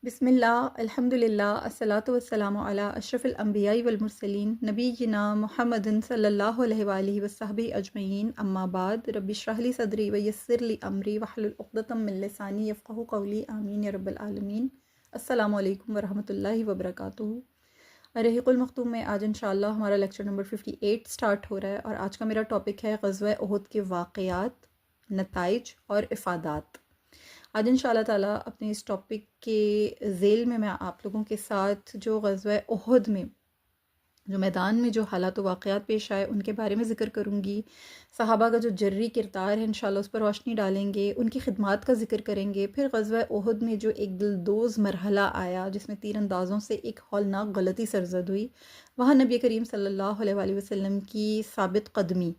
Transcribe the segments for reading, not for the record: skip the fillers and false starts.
بسم اللہ الحمدللہ الصلاۃ والسلام علی اشرف الانبیاء والمرسلین نبینا محمد صلی اللہ علیہ وآلہ وصحبہ اجمعین اما بعد رب اشرح لی صدری ویسر لی امری واحلل عقدۃ من لسانی یفقہوا قولی آمین یا رب العالمین۔ السلام علیکم ورحمۃ اللہ وبرکاتہ۔ رحیق المختوم میں آج انشاءاللہ ہمارا لیکچر نمبر 58 سٹارٹ ہو رہا ہے، اور آج کا میرا ٹاپک ہے غزوہ احد کے واقعات، نتائج اور افادات۔ آج ان شاء اللہ تعالیٰ اپنے اس ٹاپک کے ذیل میں آپ لوگوں کے ساتھ جو غزوہ احد میں جو میدان میں جو حالات و واقعات پیش آئے ان کے بارے میں ذکر کروں گی۔ صحابہ کا جو جری کردار ہے انشاءاللہ اس پر روشنی ڈالیں گے، ان کی خدمات کا ذکر کریں گے۔ پھر غزوہ احد میں جو ایک دلدوز مرحلہ آیا جس میں تیر اندازوں سے ایک ہولناک غلطی سرزد ہوئی، وہاں نبی کریم صلی اللہ علیہ وآلہ وسلم کی ثابت قدمی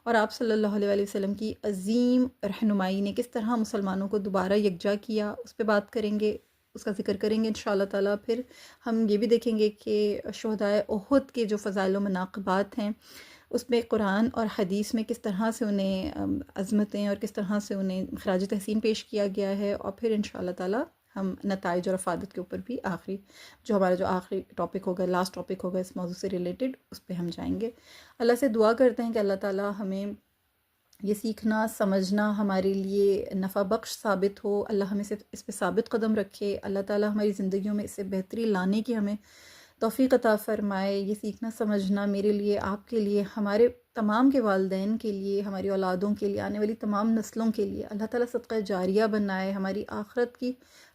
اور آپ صلی اللہ علیہ وآلہ وسلم کی عظیم رہنمائی نے کس طرح مسلمانوں کو دوبارہ یکجا کیا، اس پہ بات کریں گے، اس کا ذکر کریں گے انشاءاللہ تعالیٰ۔ پھر ہم یہ بھی دیکھیں گے کہ شہدائے احد کے جو فضائل و مناقبات ہیں اس میں قرآن اور حدیث میں کس طرح سے انہیں عظمتیں اور کس طرح سے انہیں خراج تحسین پیش کیا گیا ہے، اور پھر انشاءاللہ تعالیٰ ہم نتائج اور افادت کے اوپر بھی جو آخری ٹاپک ہوگا، لاسٹ ٹاپک ہوگا اس موضوع سے ریلیٹڈ، اس پہ ہم جائیں گے۔ اللہ سے دعا کرتے ہیں کہ اللہ تعالیٰ ہمیں یہ سیکھنا سمجھنا ہمارے لیے نفع بخش ثابت ہو، اللہ ہمیں اس پہ ثابت قدم رکھے، اللہ تعالیٰ ہماری زندگیوں میں اس سے بہتری لانے کی ہمیں توفیق عطا فرمائے۔ یہ سیکھنا سمجھنا میرے لیے، آپ کے لیے، ہمارے تمام کے والدین کے لیے، ہماری اولادوں کے لیے، آنے والی تمام نسلوں کے لیے اللہ تعالیٰ صدقہ جاریہ بنائے، ہماری آخرت کی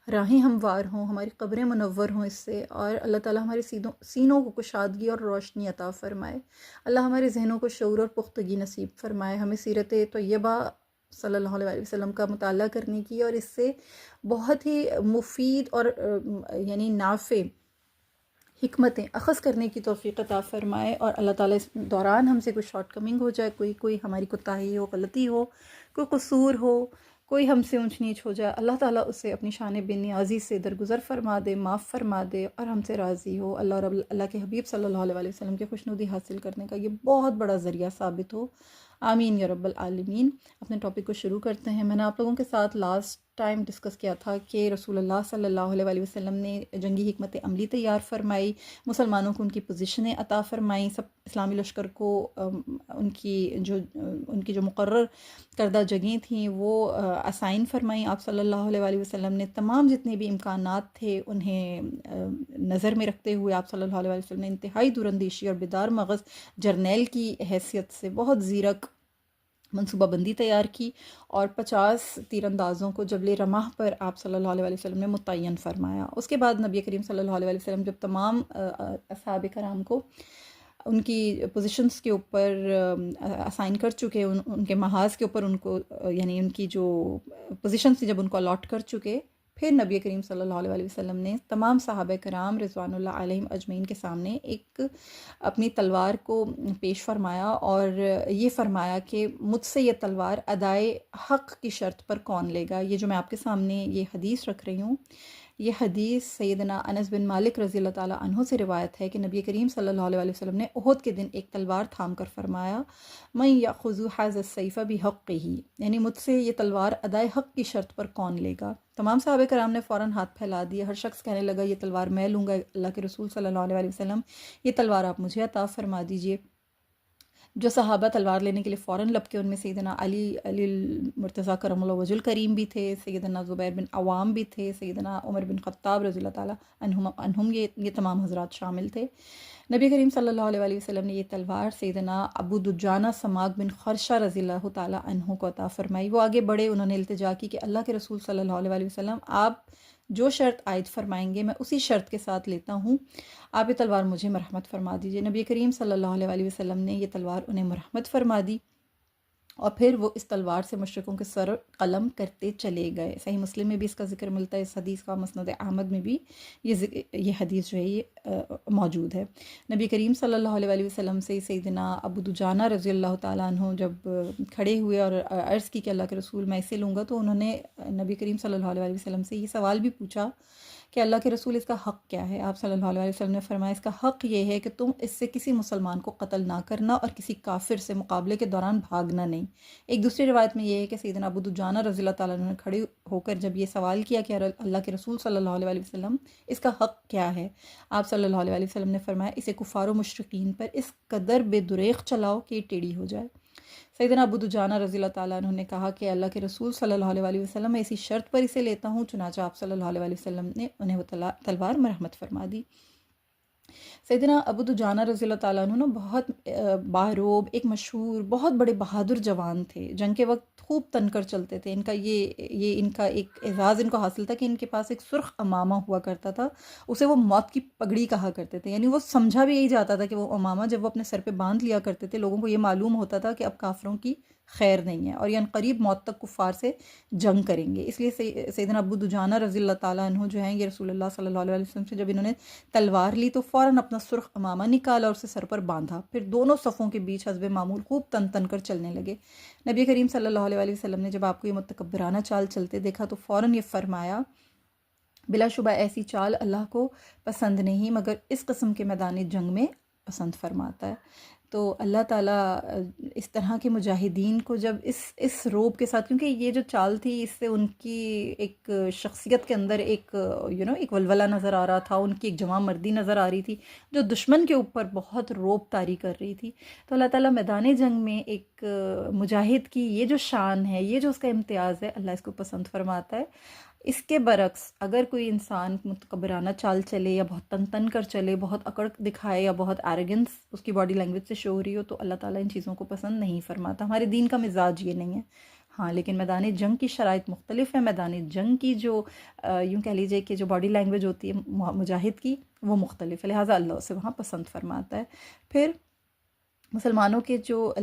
راہیں ہموار ہوں، ہماری قبریں منور ہوں اس سے، اور اللہ تعالیٰ ہمارے سینوں کو کشادگی اور روشنی عطا فرمائے۔ اللہ ہمارے ذہنوں کو شعور اور پختگی نصیب فرمائے، ہمیں سیرت طیبہ صلی اللہ علیہ وسلم کا مطالعہ کرنے کی اور اس سے بہت ہی مفید اور یعنی نافع حکمتیں اخذ کرنے کی توفیق عطا فرمائے، اور اللہ تعالیٰ اس دوران ہم سے کوئی شارٹ کمنگ ہو جائے، کوئی ہماری کوتاہی ہو، غلطی ہو، کوئی قصور ہو، کوئی ہم سے اونچ نیچ ہو جائے، اللہ تعالیٰ اسے اپنی شان بے نیازی سے درگزر فرما دے، معاف فرما دے اور ہم سے راضی ہو۔ اللہ کے حبیب صلی اللہ علیہ وسلم کی خوشنودی حاصل کرنے کا یہ بہت بڑا ذریعہ ثابت ہو، آمین یا رب العالمین۔ اپنے ٹاپک کو شروع کرتے ہیں۔ میں نے آپ لوگوں کے ساتھ لاسٹ ٹائم ڈسکس کیا تھا کہ رسول اللہ صلی اللہ علیہ وسلم نے جنگی حکمت عملی تیار فرمائی، مسلمانوں کو ان کی پوزیشنیں عطا فرمائیں، سب اسلامی لشکر کو ان کی جو مقرر کردہ جگہیں تھیں وہ اسائن فرمائیں۔ آپ صلی اللہ علیہ وسلم نے تمام جتنے بھی امکانات تھے انہیں نظر میں رکھتے ہوئے آپ صلی اللہ علیہ وسلم نے انتہائی دوراندیشی اور بیدار مغز جرنیل کی حیثیت سے بہت زیرک منصوبہ بندی تیار کی، اور 50 تیر اندازوں کو جبل رمح پر آپ صلی اللہ علیہ وسلم نے متعین فرمایا۔ اس کے بعد نبی کریم صلی اللہ علیہ وسلم جب تمام اصحاب کرام کو ان کی پوزیشنز کے اوپر اسائن کر چکے، ان کے محاذ کے اوپر ان کو یعنی ان کی جو پوزیشنز تھی جب ان کو الاٹ کر چکے، پھر نبی کریم صلی اللہ علیہ وسلم نے تمام صحابہ کرام رضوان اللہ علیہم اجمعین کے سامنے ایک اپنی تلوار کو پیش فرمایا اور یہ فرمایا کہ مجھ سے یہ تلوار ادائے حق کی شرط پر کون لے گا۔ یہ جو میں آپ کے سامنے یہ حدیث رکھ رہی ہوں، یہ حدیث سیدنا انس بن مالک رضی اللہ تعالیٰ عنہ سے روایت ہے کہ نبی کریم صلی اللہ علیہ وسلم نے احد کے دن ایک تلوار تھام کر فرمایا، من یأخذ ھذا السیف بحقہ، یعنی مجھ سے یہ تلوار ادائے حق کی شرط پر کون لے گا۔ تمام صحابہ کرام نے فوراً ہاتھ پھیلا دیا، ہر شخص کہنے لگا یہ تلوار میں لوں گا، اللہ کے رسول صلی اللہ علیہ وسلم یہ تلوار آپ مجھے عطا فرما دیجئے۔ جو صحابہ تلوار لینے کے لیے فوراً لپکے ان میں سیدنا علی المرتضیٰ کرم اللہ وجہ الکریم بھی تھے، سیدنا زبیر بن عوام بھی تھے، سیدنا عمر بن خطاب رضی اللہ تعالیٰ عنہم یہ تمام حضرات شامل تھے۔ نبی کریم صلی اللہ علیہ وسلم نے یہ تلوار سیدنا ابو دجانہ سماک بن خرشہ رضی اللہ تعالیٰ عنہ کو عطا فرمائی۔ وہ آگے بڑھے، انہوں نے التجا کی کہ اللہ کے رسول صلی اللہ علیہ وسلم آپ جو شرط عائد فرمائیں گے میں اسی شرط کے ساتھ لیتا ہوں، آپ یہ تلوار مجھے مرحمت فرما دیجئے۔ نبی کریم صلی اللہ علیہ وسلم نے یہ تلوار انہیں مرحمت فرما دی، اور پھر وہ اس تلوار سے مشرکوں کے سر قلم کرتے چلے گئے۔ صحیح مسلم میں بھی اس کا ذکر ملتا ہے، اس حدیث کا مسند احمد میں بھی یہ حدیث جو ہے یہ موجود ہے۔ نبی کریم صلی اللہ علیہ وسلم سے سیدنا ابو دجانہ رضی اللہ تعالیٰ عنہ جب کھڑے ہوئے اور عرض کی کہ اللہ کے رسول میں اسے لوں گا، تو انہوں نے نبی کریم صلی اللہ علیہ وسلم سے یہ سوال بھی پوچھا کہ اللہ کے رسول اس کا حق کیا ہے؟ آپ صلی اللہ علیہ وسلم نے فرمایا اس کا حق یہ ہے کہ تم اس سے کسی مسلمان کو قتل نہ کرنا اور کسی کافر سے مقابلے کے دوران بھاگنا نہیں۔ ایک دوسری روایت میں یہ ہے کہ سیدنا ابو دجانہ رضی اللہ تعالیٰ عنہ نے کھڑے ہو کر جب یہ سوال کیا کہ اللہ کے رسول صلی اللہ علیہ وسلم اس کا حق کیا ہے، آپ صلی اللہ علیہ وسلم نے فرمایا اسے کفار و مشرکین پر اس قدر بے دریغ چلاؤ کہ یہ ٹیڑھی ہو جائے۔ سیدنا ابو دجانہ رضی اللہ تعالیٰ عنہ نے کہا کہ اللہ کے رسول صلی اللہ علیہ وسلم میں اسی شرط پر اسے لیتا ہوں، چنانچہ آپ صلی اللہ علیہ وسلم نے انہیں وہ تلوار مرحمت فرما دی۔ سیدنا ابو دجانہ رضی اللہ تعالیٰ عنہ بہت باروب، ایک مشہور بہت بڑے بہادر جوان تھے، جنگ کے وقت خوب تن کر چلتے تھے۔ ان کا یہ ان کا ایک اعزاز ان کو حاصل تھا کہ ان کے پاس ایک سرخ امامہ ہوا کرتا تھا، اسے وہ موت کی پگڑی کہا کرتے تھے، یعنی وہ سمجھا بھی یہی جاتا تھا کہ وہ امامہ جب وہ اپنے سر پہ باندھ لیا کرتے تھے لوگوں کو یہ معلوم ہوتا تھا کہ اب کافروں کی خیر نہیں ہے اور یہ عنقریب موت تک کفار سے جنگ کریں گے۔ اس لیے سیدنا ابو دجانہ رضی اللہ تعالیٰ عنہ جو ہیں یہ رسول اللہ صلی اللہ علیہ وسلم سے جب انہوں نے تلوار لی تو فوراً اپنا سرخ امامہ نکالا اور اسے سر پر باندھا، پھر دونوں صفوں کے بیچ حسب معمول خوب تن تن کر چلنے لگے۔ نبی کریم صلی اللہ علیہ وسلم نے جب آپ کو یہ متکبرانہ چال چلتے دیکھا تو فوراً یہ فرمایا بلا شبہ ایسی چال اللہ کو پسند نہیں مگر اس قسم کے میدان جنگ میں پسند فرماتا ہے۔ تو اللہ تعالیٰ اس طرح کے مجاہدین کو جب اس روب کے ساتھ، کیونکہ یہ جو چال تھی اس سے ان کی ایک شخصیت کے اندر ایک ایک ولولہ نظر آ رہا تھا، ان کی ایک جواں مردی نظر آ رہی تھی جو دشمن کے اوپر بہت روب طاری کر رہی تھی۔ تو اللہ تعالیٰ میدان جنگ میں ایک مجاہد کی یہ جو شان ہے، یہ جو اس کا امتیاز ہے، اللہ اس کو پسند فرماتا ہے۔ اس کے برعکس اگر کوئی انسان متکبرانہ چال چلے یا بہت تن تن کر چلے، بہت اکڑ دکھائے یا بہت ایروگنس اس کی باڈی لینگویج سے شو ہو رہی ہو تو اللہ تعالیٰ ان چیزوں کو پسند نہیں فرماتا۔ ہمارے دین کا مزاج یہ نہیں ہے۔ ہاں لیکن میدان جنگ کی شرائط مختلف ہے، میدان جنگ کی جو یوں کہہ لیجئے کہ جو باڈی لینگویج ہوتی ہے مجاہد کی وہ مختلف ہے، لہٰذا اللہ اسے وہاں پسند فرماتا ہے۔ پھر مسلمانوں کا جو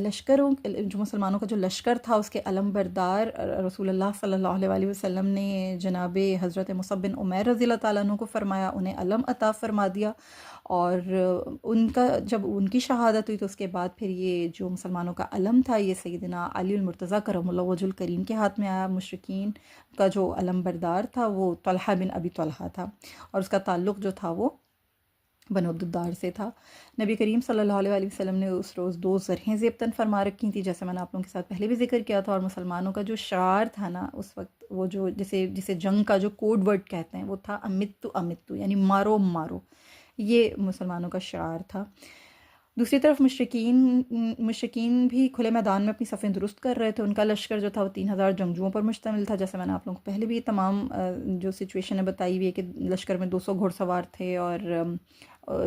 لشکر تھا اس کے علم بردار رسول اللہ صلی اللہ علیہ وسلم نے جناب حضرت مصعب بن عمیر رضی اللہ تعالیٰ عنہ کو فرمایا، انہیں علم عطا فرما دیا، اور جب ان کی شہادت ہوئی تو اس کے بعد پھر یہ جو مسلمانوں کا علم تھا یہ سیدنا علی المرتضیٰ کرم اللہ وجہ الکریم کے ہاتھ میں آیا۔ مشرکین کا جو علم بردار تھا وہ طلحہ بن ابی طلحہ تھا اور اس کا تعلق جو تھا وہ بنو عبدالدار سے تھا۔ نبی کریم صلی اللہ علیہ وسلم نے اس روز 2 زرہیں زیبتاً فرما رکھی تھی، جیسے میں نے آپ لوگوں کے ساتھ پہلے بھی ذکر کیا تھا، اور مسلمانوں کا جو شعار تھا نا اس وقت، وہ جو جسے جنگ کا جو کوڈ ورڈ کہتے ہیں وہ تھا امتو امتو، یعنی مارو مارو، یہ مسلمانوں کا شعار تھا۔ دوسری طرف مشرکین بھی کھلے میدان میں اپنی صفیں درست کر رہے تھے۔ ان کا لشکر جو تھا وہ 3000 جنگجوؤں پر مشتمل تھا، جیسے میں نے آپ لوگوں کو پہلے بھی تمام جو سچویشن ہے بتائی ہوئی ہے کہ لشکر میں 200 گھوڑ سوار تھے، اور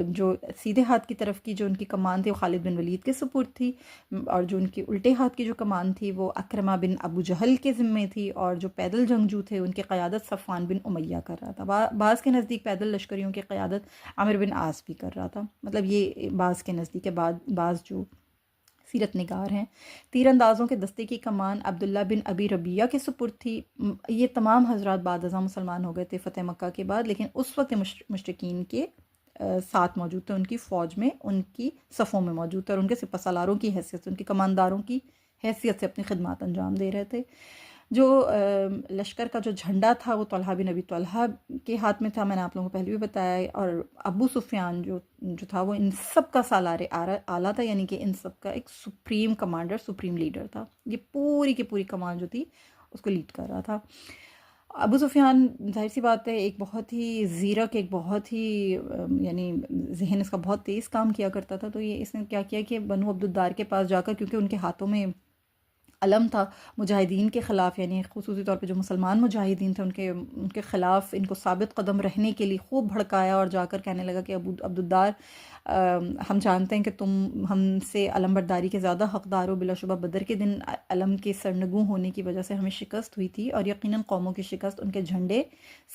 جو سیدھے ہاتھ کی طرف کی جو ان کی کمان تھی وہ خالد بن ولید کے سپرد تھی، اور جو ان کی الٹے ہاتھ کی جو کمان تھی وہ اکرمہ بن ابو جہل کے ذمے تھی، اور جو پیدل جنگجو تھے ان کی قیادت صفوان بن امیہ کر رہا تھا۔ بعض کے نزدیک پیدل لشکریوں کی قیادت عامر بن عاص بھی کر رہا تھا، مطلب یہ بعض کے نزدیک ہے، بعض جو سیرت نگار ہیں۔ تیر اندازوں کے دستے کی کمان عبداللہ بن ابی ربیعہ کے سپرد تھی۔ یہ تمام حضرات بعد ازاں مسلمان ہو گئے تھے فتح مکہ کے بعد، لیکن اس وقت مشرکین کے ساتھ موجود تھے، ان کی فوج میں، ان کی صفوں میں موجود تھے، اور ان کے سپہ سالاروں کی حیثیت سے، ان کے کمانداروں کی حیثیت سے اپنی خدمات انجام دے رہے تھے۔ جو لشکر کا جو جھنڈا تھا وہ طلحہ بن ابی طلحہ کے ہاتھ میں تھا، میں نے آپ لوگوں کو پہلے بھی بتایا، اور ابو سفیان جو تھا وہ ان سب کا سالار اعلیٰ تھا، یعنی کہ ان سب کا ایک سپریم کمانڈر، سپریم لیڈر تھا، یہ پوری کی پوری کمان جو تھی اس کو لیڈ کر رہا تھا۔ ابو سفیان ظاہر سی بات ہے ایک بہت ہی زیرک، ایک بہت ہی یعنی ذہن اس کا بہت تیز کام کیا کرتا تھا، تو اس نے کیا کیا کہ بنو عبدالدار کے پاس جا کر، کیونکہ ان کے ہاتھوں میں علم تھا مجاہدین کے خلاف، یعنی خصوصی طور پہ جو مسلمان مجاہدین تھے ان کے خلاف ان کو ثابت قدم رہنے کے لیے خوب بھڑکایا، اور جا کر کہنے لگا کہ ابو عبدالدار ہم جانتے ہیں کہ تم ہم سے علم برداری کے زیادہ حقدار ہو، بلا شبہ بدر کے دن علم کے سرنگوں ہونے کی وجہ سے ہمیں شکست ہوئی تھی، اور یقیناً قوموں کی شکست ان کے جھنڈے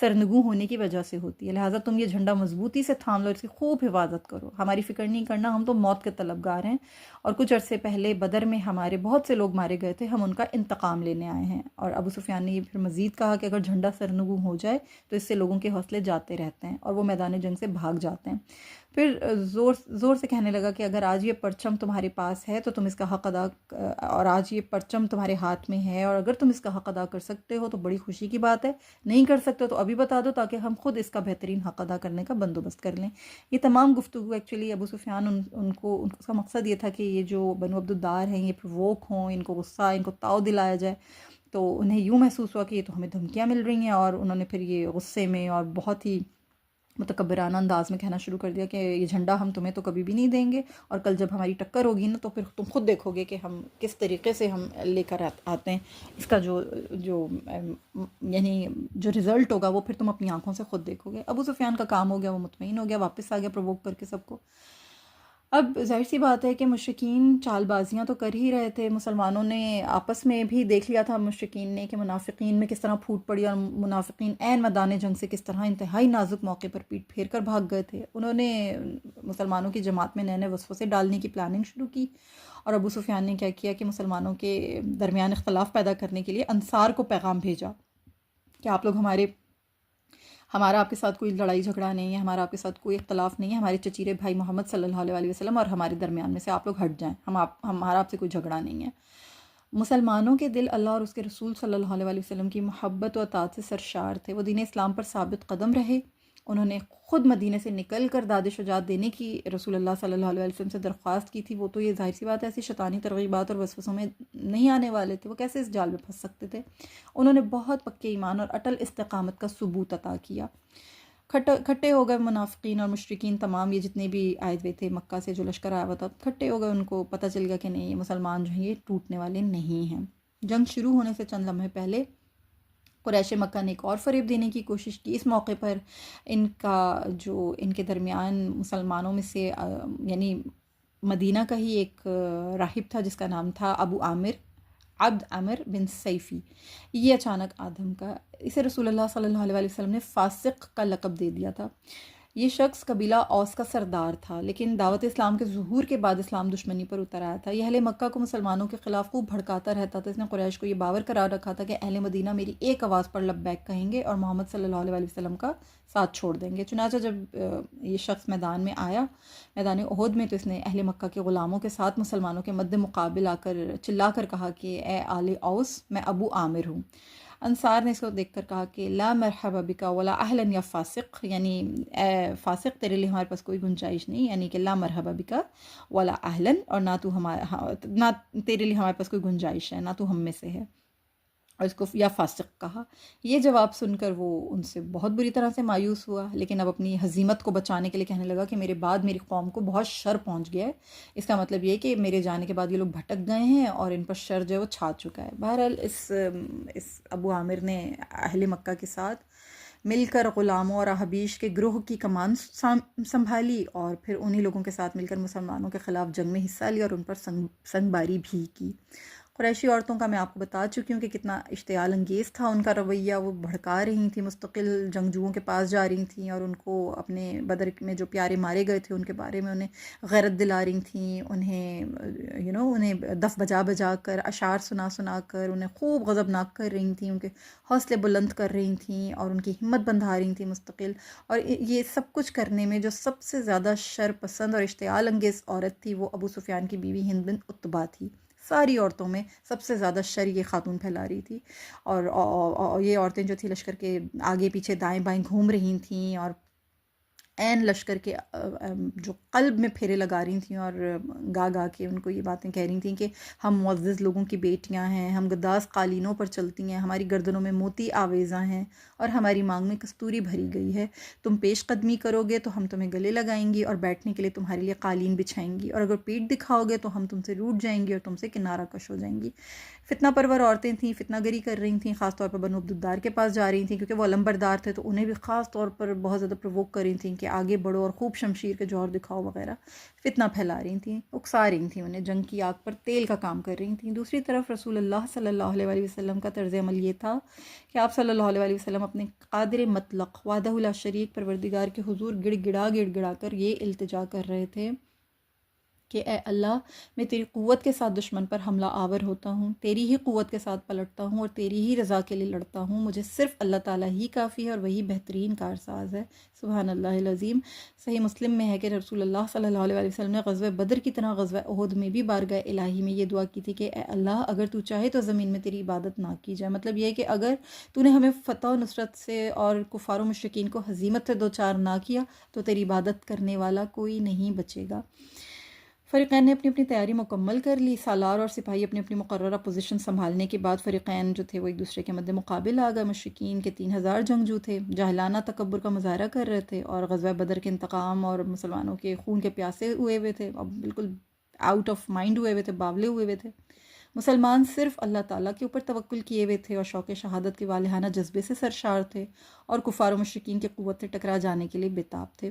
سرنگوں ہونے کی وجہ سے ہوتی ہے، لہٰذا تم یہ جھنڈا مضبوطی سے تھام لو، اس کی خوب حفاظت کرو، ہماری فکر نہیں کرنا، ہم تو موت کے طلبگار ہیں، اور کچھ عرصے پہلے بدر میں ہمارے بہت سے لوگ مارے گئے تھے، ہم ان کا انتقام لینے آئے ہیں۔ اور ابو سفیان نے یہ پھر مزید کہا کہ اگر جھنڈا سرنگوں ہو جائے تو اس سے لوگوں کے حوصلے جاتے رہتے ہیں اور وہ میدان جنگ سے بھاگ جاتے ہیں۔ پھر زور زور سے کہنے لگا کہ اگر آج یہ پرچم تمہارے پاس ہے تو تم اس کا حق ادا، اور آج یہ پرچم تمہارے ہاتھ میں ہے اور اگر تم اس کا حق ادا کر سکتے ہو تو بڑی خوشی کی بات ہے، نہیں کر سکتے تو ابھی بتا دو تاکہ ہم خود اس کا بہترین حق ادا کرنے کا بندوبست کر لیں۔ یہ تمام گفتگو ایکچولی ابو سفیان ان کو اس کا مقصد یہ تھا کہ یہ جو بنو عبد الدار ہیں یہ پرووک ہوں، ان کو غصہ، ان کو تاؤ دلایا جائے، تو انہیں یوں محسوس ہوا کہ یہ تو ہمیں دھمکیاں مل رہی ہیں، اور انہوں نے پھر یہ غصے میں اور بہت ہی متکبرانہ انداز میں کہنا شروع کر دیا کہ یہ جھنڈا ہم تمہیں تو کبھی بھی نہیں دیں گے، اور کل جب ہماری ٹکر ہوگی نا تو پھر تم خود دیکھو گے کہ ہم کس طریقے سے ہم لے کر آتے ہیں، اس کا جو یعنی جو رزلٹ ہوگا وہ پھر تم اپنی آنکھوں سے خود دیکھو گے۔ ابو سفیان کا کام ہو گیا، وہ مطمئن ہو گیا، واپس آ گیا پرووک کر کے سب کو۔ اب ظاہر سی بات ہے کہ مشرکین چال بازیاں تو کر ہی رہے تھے، مسلمانوں نے آپس میں بھی دیکھ لیا تھا مشرکین نے کہ منافقین میں کس طرح پھوٹ پڑی، اور منافقین عین میدان جنگ سے کس طرح انتہائی نازک موقع پر پیٹ پھیر کر بھاگ گئے تھے۔ انہوں نے مسلمانوں کی جماعت میں نئے نئے وسوسے ڈالنے کی پلاننگ شروع کی، اور ابو سفیان نے کیا کیا کہ مسلمانوں کے درمیان اختلاف پیدا کرنے کے لیے انصار کو پیغام بھیجا کہ آپ لوگ ہمارا آپ کے ساتھ کوئی لڑائی جھگڑا نہیں ہے، ہمارا آپ کے ساتھ کوئی اختلاف نہیں ہے، ہمارے چچیرے بھائی محمد صلی اللہ علیہ وسلم اور ہمارے درمیان میں سے آپ لوگ ہٹ جائیں، ہمارا آپ سے کوئی جھگڑا نہیں ہے۔ مسلمانوں کے دل اللہ اور اس کے رسول صلی اللہ علیہ وسلم کی محبت و اطاعت سے سرشار تھے، وہ دین اسلام پر ثابت قدم رہے۔ انہوں نے خود مدینہ سے نکل کر داد شجاعت دینے کی رسول اللہ صلی اللہ علیہ وسلم سے درخواست کی تھی، وہ تو یہ ظاہر سی بات ہے ایسی شیطانی ترغیبات اور وسوسوں میں نہیں آنے والے تھے، وہ کیسے اس جال میں پھنس سکتے تھے۔ انہوں نے بہت پکے ایمان اور اٹل استقامت کا ثبوت عطا کیا۔ کھٹے ہو گئے منافقین اور مشرکین تمام، یہ جتنے بھی آئے ہوئے تھے مکہ سے جو لشکر آیا ہوا تھا، کھٹے ہو گئے، ان کو پتہ چل گیا کہ نہیں، یہ مسلمان جو ہیں یہ ٹوٹنے والے نہیں ہیں۔ جنگ شروع ہونے سے چند لمحے پہلے قریش مکہ نے ایک اور فریب دینے کی کوشش کی۔ اس موقع پر ان کے درمیان مسلمانوں میں سے یعنی مدینہ کا ہی ایک راہب تھا جس کا نام تھا ابو عامر، عبد عامر بن سیفی، یہ اچانک آدم کا، اسے رسول اللہ صلی اللہ علیہ وسلم نے فاسق کا لقب دے دیا تھا۔ یہ شخص قبیلہ اوس کا سردار تھا، لیکن دعوت اسلام کے ظہور کے بعد اسلام دشمنی پر اتر آیا تھا۔ یہ اہل مکہ کو مسلمانوں کے خلاف خوب بھڑکاتا رہتا تھا۔ اس نے قریش کو یہ باور کرا رکھا تھا کہ اہل مدینہ میری ایک آواز پر لبیک کہیں گے اور محمد صلی اللہ علیہ وسلم کا ساتھ چھوڑ دیں گے۔ چنانچہ جب یہ شخص میدان میں آیا، میدان احد میں، تو اس نے اہل مکہ کے غلاموں کے ساتھ مسلمانوں کے مد مقابل آ کر چلا کر کہا کہ اے آل اوس، میں ابو عامر ہوں۔ انصار نے اس کو دیکھ کر کہا کہ لا مرحبا بکا ولا اہلا یا فاسق، یعنی اے فاسق تیرے لیے ہمارے پاس کوئی گنجائش نہیں، یعنی کہ لا مرحبا بکا ولا اہلا، اور نہ تیرے لیے ہمارے پاس کوئی گنجائش ہے، نہ تو ہم میں سے ہے، اور اس کو یا فاسق کہا۔ یہ جواب سن کر وہ ان سے بہت بری طرح سے مایوس ہوا، لیکن اب اپنی حزیمت کو بچانے کے لیے کہنے لگا کہ میرے بعد میری قوم کو بہت شر پہنچ گیا ہے، اس کا مطلب یہ کہ میرے جانے کے بعد یہ لوگ بھٹک گئے ہیں اور ان پر شر جو ہے وہ چھا چکا ہے۔ بہرحال اس ابو عامر نے اہل مکہ کے ساتھ مل کر غلاموں اور احابیش کے گروہ کی کمان سنبھالی، اور پھر انہی لوگوں کے ساتھ مل کر مسلمانوں کے خلاف جنگ میں حصہ لیا اور ان پر سنگ باری بھی کی۔ قریشی عورتوں کا میں آپ کو بتا چکی ہوں کہ کتنا اشتعال انگیز تھا ان کا رویہ، وہ بھڑکا رہی تھیں، مستقل جنگجوؤں کے پاس جا رہی تھیں اور ان کو اپنے بدر میں جو پیارے مارے گئے تھے ان کے بارے میں انہیں غیرت دلا رہی تھیں، انہیں دف بجا بجا کر، اشعار سنا سنا کر انہیں خوب غضبناک کر رہی تھیں، ان کے حوصلے بلند کر رہی تھیں اور ان کی ہمت بندھا رہی تھیں مستقل۔ اور یہ سب کچھ کرنے میں جو سب سے زیادہ شر پسند اور اشتعال انگیز عورت تھی وہ ابو سفیان کی بیوی ہند بنت عتبہ تھی۔ ساری عورتوں میں سب سے زیادہ شر یہ خاتون پھیلا رہی تھی، اور یہ عورتیں جو تھیں لشکر کے آگے پیچھے دائیں بائیں گھوم رہی تھیں اور عین لشکر کے جو قلب میں پھیرے لگا رہی تھیں، اور گا گا کے ان کو یہ باتیں کہہ رہی تھیں کہ ہم معزز لوگوں کی بیٹیاں ہیں، ہم گداز قالینوں پر چلتی ہیں، ہماری گردنوں میں موتی آویزاں ہیں اور ہماری مانگ میں کستوری بھری گئی ہے، تم پیش قدمی کرو گے تو ہم تمہیں گلے لگائیں گی اور بیٹھنے کے لیے تمہارے لیے قالین بچھائیں گی، اور اگر پیٹ دکھاؤ گے تو ہم تم سے روٹھ جائیں گی اور تم سے کنارہ کش ہو جائیں گی۔ فتنہ پرور عورتیں تھیں، فتنہ گری کر رہی تھیں، خاص طور پر بنو عبد الدار کے پاس جا رہی تھیں کیونکہ وہ علمبردار تھے، تو انہیں بھی خاص طور پر بہت زیادہ پرووک کر رہی تھیں کہ آگے بڑھو اور خوب شمشیر کے جوہر دکھاؤ وغیرہ، فتنہ پھیلا رہی تھیں، اکسا رہی تھیں انہیں، جنگ کی آگ پر تیل کا کام کر رہی تھیں۔ دوسری طرف رسول اللہ صلی اللہ علیہ وسلم کا طرز عمل یہ تھا کہ آپ صلی اللہ علیہ وسلم اپنے قادر مطلق وحدہ لا شریک پروردگار کے حضور گڑ گڑا کر یہ التجا کر رہے تھے کہ اے اللہ میں تیری قوت کے ساتھ دشمن پر حملہ آور ہوتا ہوں، تیری ہی قوت کے ساتھ پلٹتا ہوں اور تیری ہی رضا کے لیے لڑتا ہوں، مجھے صرف اللہ تعالیٰ ہی کافی ہے اور وہی بہترین کارساز ہے۔ سبحان اللہ العظیم۔ صحیح مسلم میں ہے کہ رسول اللہ صلی اللہ علیہ وسلم نے غزوہ بدر کی طرح غزوہ احد میں بھی بارگاہ الہی میں یہ دعا کی تھی کہ اے اللہ اگر تو چاہے تو زمین میں تیری عبادت نہ کی جائے، مطلب یہ ہے کہ اگر تو نے ہمیں فتح و نصرت سے اور کفار و مشرکین کو ہزیمت سے دوچار نہ کیا تو تیری عبادت کرنے والا کوئی نہیں بچے گا۔ فریقین نے اپنی اپنی تیاری مکمل کر لی۔ سالار اور سپاہی اپنی اپنی مقررہ پوزیشن سنبھالنے کے بعد فریقین جو تھے وہ ایک دوسرے کے مد مقابل آ گئے۔ مشرکین کے 3000 جنگجو تھے، جاہلانہ تکبر کا مظاہرہ کر رہے تھے اور غزوہ بدر کے انتقام اور مسلمانوں کے خون کے پیاسے ہوئے ہوئے تھے، اب بالکل آؤٹ آف مائنڈ ہوئے ہوئے تھے، باولے ہوئے ہوئے تھے۔ مسلمان صرف اللہ تعالیٰ کے اوپر توکل کیے ہوئے تھے اور شوق شہادت کے والہانہ جذبے سے سرشار تھے، اور کفار و مشرکین کے قوت سے ٹکرا جانے کے لیے بےتاب تھے۔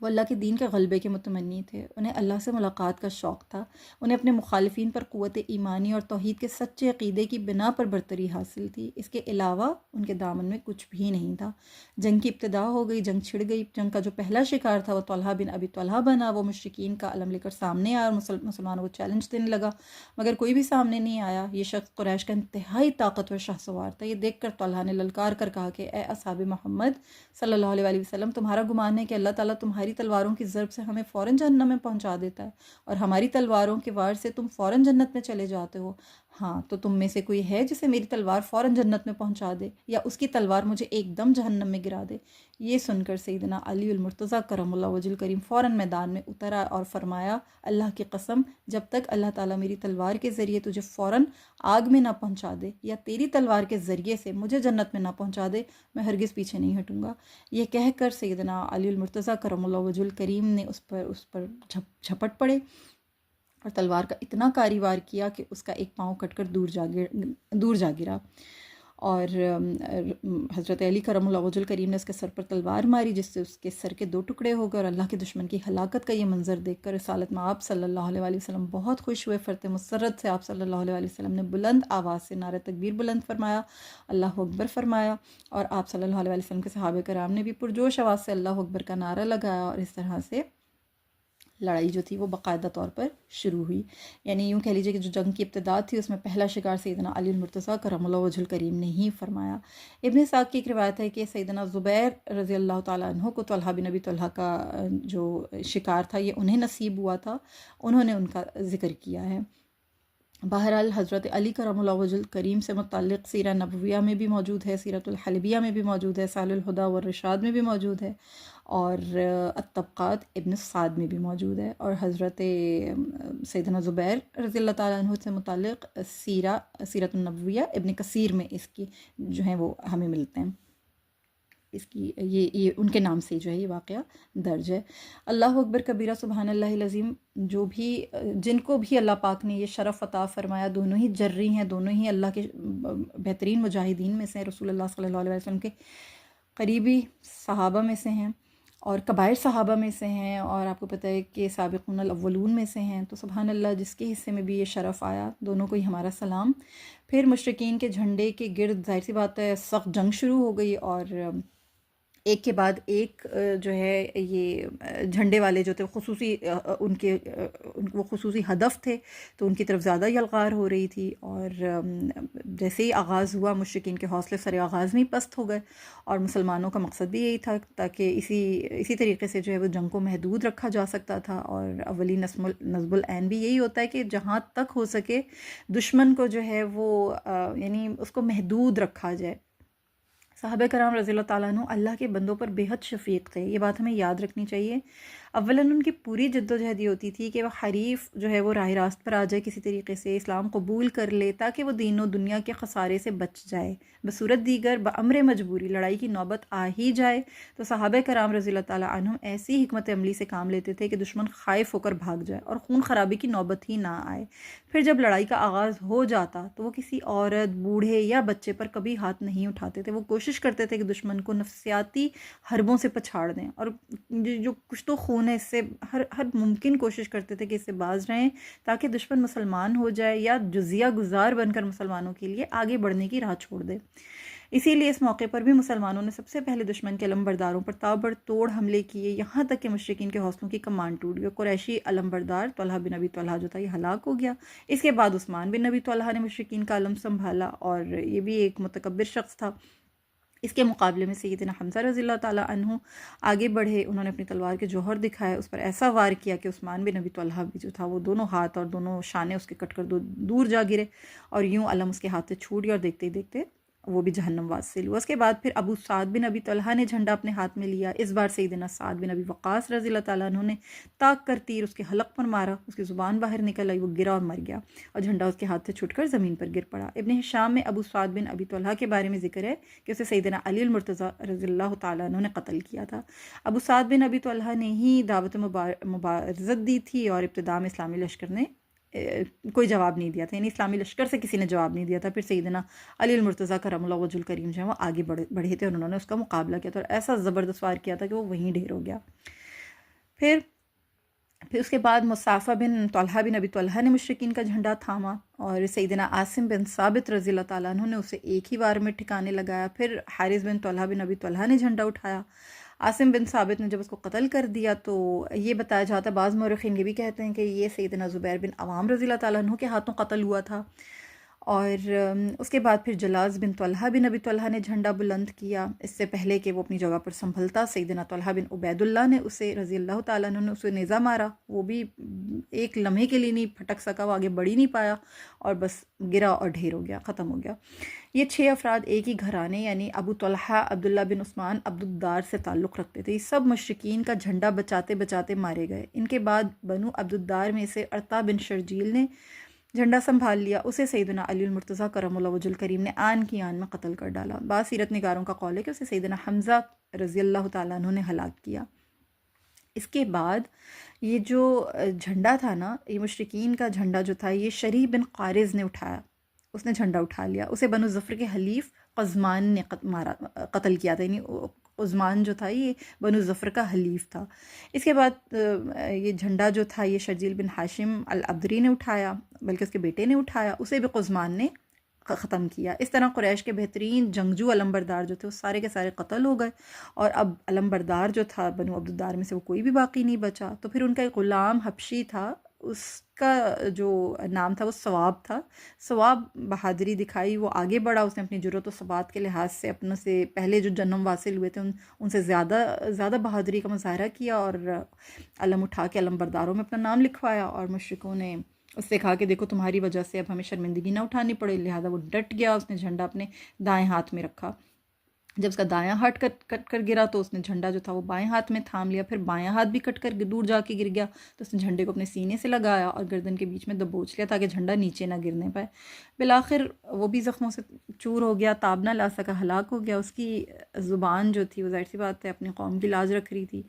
وہ اللہ کے دین کے غلبے کے متمنی تھے، انہیں اللہ سے ملاقات کا شوق تھا، انہیں اپنے مخالفین پر قوت ایمانی اور توحید کے سچے عقیدے کی بنا پر برتری حاصل تھی۔ اس کے علاوہ ان کے دامن میں کچھ بھی نہیں تھا۔ جنگ کی ابتدا ہو گئی، جنگ چھڑ گئی۔ جنگ کا جو پہلا شکار تھا وہ طلحہ بن ابی طلحہ بنا۔ وہ مشرکین کا علم لے کر سامنے آیا اور مسلمانوں کو چیلنج دینے لگا، مگر کوئی بھی سامنے نہیں آیا۔ یہ شخص قریش کا انتہائی طاقتور شاہ سوار تھا۔ یہ دیکھ کر طلحہ نے للکار کر کہا کہ اے اصحاب محمد صلی اللہ علیہ وآلہ وسلم، تمہارا گمان ہے کہ اللہ تعالیٰ تمہاری تلواروں کی ضرب سے ہمیں فوراً جہنم میں پہنچا دیتا ہے اور ہماری تلواروں کے وار سے تم فوراً جنت میں چلے جاتے ہو؟ ہاں، تو تم میں سے کوئی ہے جسے میری تلوار فوراً جنت میں پہنچا دے، یا اس کی تلوار مجھے ایک دم جہنم میں گرا دے؟ یہ سن کر سیدنا علی المرتضیٰ کرم اللہ وجہ الکریم فوراً میدان میں اترا اور فرمایا، اللہ کی قسم، جب تک اللہ تعالیٰ میری تلوار کے ذریعے تجھے فوراً آگ میں نہ پہنچا دے یا تیری تلوار کے ذریعے سے مجھے جنت میں نہ پہنچا دے، میں ہرگز پیچھے نہیں ہٹوں گا۔ یہ کہہ کر سیدنا علی المرتضیٰ کرم اللہ وجہ الکریم نے اس پر جھپٹ پڑے اور تلوار کا اتنا کاری وار کیا کہ اس کا ایک پاؤں کٹ کر دور جا گرا، اور حضرت علی کرم اللہ وجہ الکریم نے اس کے سر پر تلوار ماری، جس سے اس کے سر کے 2 ٹکڑے ہو گئے۔ اور اللہ کے دشمن کی ہلاکت کا یہ منظر دیکھ کر رسالت میں آپ صلی اللہ علیہ وآلہ وسلم بہت خوش ہوئے۔ فرت مسرت سے آپ صلی اللہ علیہ وآلہ وسلم نے بلند آواز سے نعرہ تکبیر بلند فرمایا، اللہ اکبر فرمایا، اور آپ صلی اللہ علیہ وآلہ وسلم کے صحابہ کرام نے بھی پرجوش آواز سے اللہ اکبر کا نعرہ لگایا، اور اس طرح سے لڑائی جو تھی وہ باقاعدہ طور پر شروع ہوئی۔ یعنی یوں کہہ لیجیے کہ جو جنگ کی ابتدا تھی اس میں پہلا شکار سیدنا علی المرتضیٰ کرم اللہ وجہ الکریم نے ہی فرمایا۔ ابن اسحاق کی ایک روایت ہے کہ سیدنا زبیر رضی اللہ تعالیٰ عنہ کو طلحہ بن ابی طلحہ کا جو شکار تھا یہ انہیں نصیب ہوا تھا، انہوں نے ان کا ذکر کیا ہے۔ بہرحال حضرت علی کرم اللہ وجہ الکریم سے متعلق سیرہ نبویہ میں بھی موجود ہے، سیرۃ الحلبیہ میں بھی موجود ہے، سال الہدی والرشاد میں بھی موجود ہے، اور الطبقات ابن سعد میں بھی موجود ہے، اور حضرت سیدنا زبیر رضی اللہ تعالیٰ عنہ سے متعلق سیرۃ النبویہ ابن کثیر میں اس کی جو ہیں وہ ہمیں ملتے ہیں، اس کی یہ ان کے نام سے جو ہے یہ واقعہ درج ہے۔ اللہ اکبر کبیرہ، سبحان اللہ العظیم۔ جن کو بھی اللہ پاک نے یہ شرف عطا فرمایا، دونوں ہی جری ہیں، دونوں ہی اللہ کے بہترین مجاہدین میں سے ہیں، رسول اللہ صلی اللہ علیہ وسلم کے قریبی صحابہ میں سے ہیں اور کبائر صحابہ میں سے ہیں، اور آپ کو پتہ ہے کہ سابقون الاولون میں سے ہیں، تو سبحان اللہ جس کے حصے میں بھی یہ شرف آیا، دونوں کو ہی ہمارا سلام۔ پھر مشرکین کے جھنڈے کے گرد ظاہر سی بات ہے سخت جنگ شروع ہو گئی، اور ایک کے بعد ایک جو ہے یہ جھنڈے والے جو تھے خصوصی وہ خصوصی ہدف تھے، تو ان کی طرف زیادہ یلغار ہو رہی تھی، اور جیسے ہی آغاز ہوا مشرکین کے حوصلے سر آغاز میں ہی پست ہو گئے، اور مسلمانوں کا مقصد بھی یہی تھا تاکہ اسی طریقے سے جو ہے وہ جنگ کو محدود رکھا جا سکتا تھا، اور اولی نصب العین بھی یہی ہوتا ہے کہ جہاں تک ہو سکے دشمن کو جو ہے وہ یعنی اس کو محدود رکھا جائے۔ صحابہ کرام رضی اللہ تعالیٰ عنہ اللہ کے بندوں پر بے حد شفیق تھے، یہ بات ہمیں یاد رکھنی چاہیے۔ اولاً ان کی پوری جد و جہد یہ ہوتی تھی کہ وہ حریف جو ہے وہ راہ راست پر آ جائے، کسی طریقے سے اسلام قبول کر لے تاکہ وہ دین و دنیا کے خسارے سے بچ جائے۔ بصورت دیگر بامر مجبوری لڑائی کی نوبت آ ہی جائے تو صحابہ کرام رضی اللہ تعالیٰ عنہم ایسی حکمت عملی سے کام لیتے تھے کہ دشمن خائف ہو کر بھاگ جائے اور خون خرابی کی نوبت ہی نہ آئے۔ پھر جب لڑائی کا آغاز ہو جاتا تو وہ کسی عورت، بوڑھے یا بچے پر کبھی ہاتھ نہیں اٹھاتے تھے۔ وہ کوشش کرتے تھے کہ دشمن کو نفسیاتی حربوں سے پچھاڑ دیں، اور جو کچھ تو خون ہے اس سے ہر ممکن کوشش کرتے تھے کہ اس سے باز رہیں تاکہ دشمن مسلمان ہو جائے یا جزیہ گزار بن کر مسلمانوں کے لیے آگے بڑھنے کی راہ چھوڑ دے۔ اسی لیے اس موقع پر بھی مسلمانوں نے سب سے پہلے دشمن کے علمبرداروں پر تابڑ توڑ حملے کیے، یہاں تک کہ مشرکین کے حوصلوں کی کمان ٹوٹ گئی۔ قریشی علمبردار طلحہ بن ابی طلحہ جو تھا یہ ہلاک ہو گیا۔ اس کے بعد عثمان بن ابی طلحہ نے مشرکین کا علم سنبھالا، اور یہ بھی ایک متکبر شخص تھا۔ اس کے مقابلے میں سیدنا حمزہ رضی اللہ تعالیٰ عنہ آگے بڑھے، انہوں نے اپنی تلوار کے جوہر دکھائے، اس پر ایسا وار کیا کہ عثمان بن ابی طلحہ بھی جو تھا وہ دونوں ہاتھ اور دونوں شانے اس کے کٹ کر دور جا گرے، اور یوں علم اس کے ہاتھ سے چھوٹ گیا، اور دیکھتے ہی دیکھتے وہ بھی جہنم واصل ہوا۔ اس کے بعد پھر ابو سعد بن ابی طلحہ نے جھنڈا اپنے ہاتھ میں لیا۔ اس بار سیدنا سعد بن ابی وقاص رضی اللہ تعالیٰ عنہ نے تاک کر تیر اس کے حلق پر مارا، اس کی زبان باہر نکل آئی، وہ گرا اور مر گیا، اور جھنڈا اس کے ہاتھ سے چھوٹ کر زمین پر گر پڑا۔ ابن ہشام میں ابو سعد بن ابی طلحہ کے بارے میں ذکر ہے کہ اسے سیدنا علی المرتضیٰ رضی اللہ تعالیٰ عنہ نے قتل کیا تھا۔ ابو سعد بن ابی طلحہ نے ہی دعوت مبارزت دی تھی، اور ابتداء میں اسلامی لشکر نے کوئی جواب نہیں دیا تھا، یعنی اسلامی لشکر سے کسی نے جواب نہیں دیا تھا۔ پھر سیدنا علی المرتضیٰ کرم اللہ وجہ الکریم جو ہے وہ آگے بڑھے تھے، اور انہوں نے اس کا مقابلہ کیا تھا، اور ایسا زبردست وار کیا تھا کہ وہ وہیں ڈھیر ہو گیا۔ پھر اس کے بعد مصعفہ بن طلحہ بن ابی طلحہ نے مشرکین کا جھنڈا تھاما، اور سیدنا عاصم بن ثابت رضی اللہ تعالیٰ عنہ نے اسے ایک ہی وار میں ٹھکانے لگایا۔ پھر حارث بن طلحہ بن ابی طلحہ نے جھنڈا اٹھایا۔ عاصم بن ثابت نے جب اس کو قتل کر دیا تو یہ بتایا جاتا ہے، بعض مورخین یہ بھی کہتے ہیں کہ یہ سیدنا زبیر بن عوام رضی اللہ تعالیٰ عنہ کے ہاتھوں قتل ہوا تھا۔ اور اس کے بعد پھر جلاز بن طلحہ بن ابی طلحہ نے جھنڈا بلند کیا، اس سے پہلے کہ وہ اپنی جگہ پر سنبھلتا سیدنا طلحہ بن عبید اللہ نے اسے رضی اللہ تعالیٰ عنہ نے اسے نیزہ مارا، وہ بھی ایک لمحے کے لیے نہیں پھٹک سکا، وہ آگے بڑھ ہی نہیں پایا، اور بس گرا اور ڈھیر ہو گیا، ختم ہو گیا۔ یہ 6 افراد ایک ہی گھرانے یعنی ابو طلحہ، عبداللہ بن عثمان، عبد الدار سے تعلق رکھتے تھے۔ یہ سب مشرکین کا جھنڈا بچاتے بچاتے مارے گئے۔ ان کے بعد بنو عبد الدار میں سے ارطا بن شرجیل نے جھنڈا سنبھال لیا، اسے سیدنا علی المرتضیٰ کرم اللہ وجہ الکریم نے آن کی آن میں قتل کر ڈالا۔ بعض سیرت نگاروں کا قول ہے کہ اسے سیدنا حمزہ رضی اللہ تعالیٰ عنہ نے ہلاک کیا۔ اس کے بعد یہ جو جھنڈا تھا نا، یہ مشرکین کا جھنڈا جو تھا، یہ شریح بن قارز نے اٹھایا، اس نے جھنڈا اٹھا لیا، اسے بنو ظفر کے حلیف قزمان نے قتل کیا تھا، یعنی عثمان جو تھا یہ بنو ظفر کا حلیف تھا۔ اس کے بعد یہ جھنڈا جو تھا یہ شرجیل بن ہاشم العبدری نے اٹھایا، بلکہ اس کے بیٹے نے اٹھایا، اسے بھی قزمان نے ختم کیا۔ اس طرح قریش کے بہترین جنگجو علمبردار جو تھے وہ سارے کے سارے قتل ہو گئے، اور اب علمبردار جو تھا بنو عبدالدار میں سے وہ کوئی بھی باقی نہیں بچا۔ تو پھر ان کا ایک غلام حبشی تھا، اس کا جو نام تھا وہ ثواب تھا۔ ثواب بہادری دکھائی، وہ آگے بڑھا، اس نے اپنی جرأت و ثبات کے لحاظ سے اپنے سے پہلے جو جنم واصل ہوئے تھے ان سے زیادہ بہادری کا مظاہرہ کیا، اور علم اٹھا کے علمبرداروں میں اپنا نام لکھوایا، اور مشرکوں نے اس سے کہا کہ دیکھو تمہاری وجہ سے اب ہمیں شرمندگی نہ اٹھانی پڑے، لہٰذا وہ ڈٹ گیا، اس نے جھنڈا اپنے دائیں ہاتھ میں رکھا۔ جب اس کا دایاں ہاتھ کٹ کر گرا تو اس نے جھنڈا جو تھا وہ بائیں ہاتھ میں تھام لیا، پھر بایاں ہاتھ بھی کٹ کر دور جا کے گر گیا تو اس نے جھنڈے کو اپنے سینے سے لگایا اور گردن کے بیچ میں دبوچ لیا تاکہ جھنڈا نیچے نہ گرنے پائے۔ بالآخر وہ بھی زخموں سے چور ہو گیا، تاب نہ لا سکا، ہلاک ہو گیا۔ اس کی زبان جو تھی وہ ظاہر سی بات ہے اپنی قوم کی لاج رکھ رہی تھی،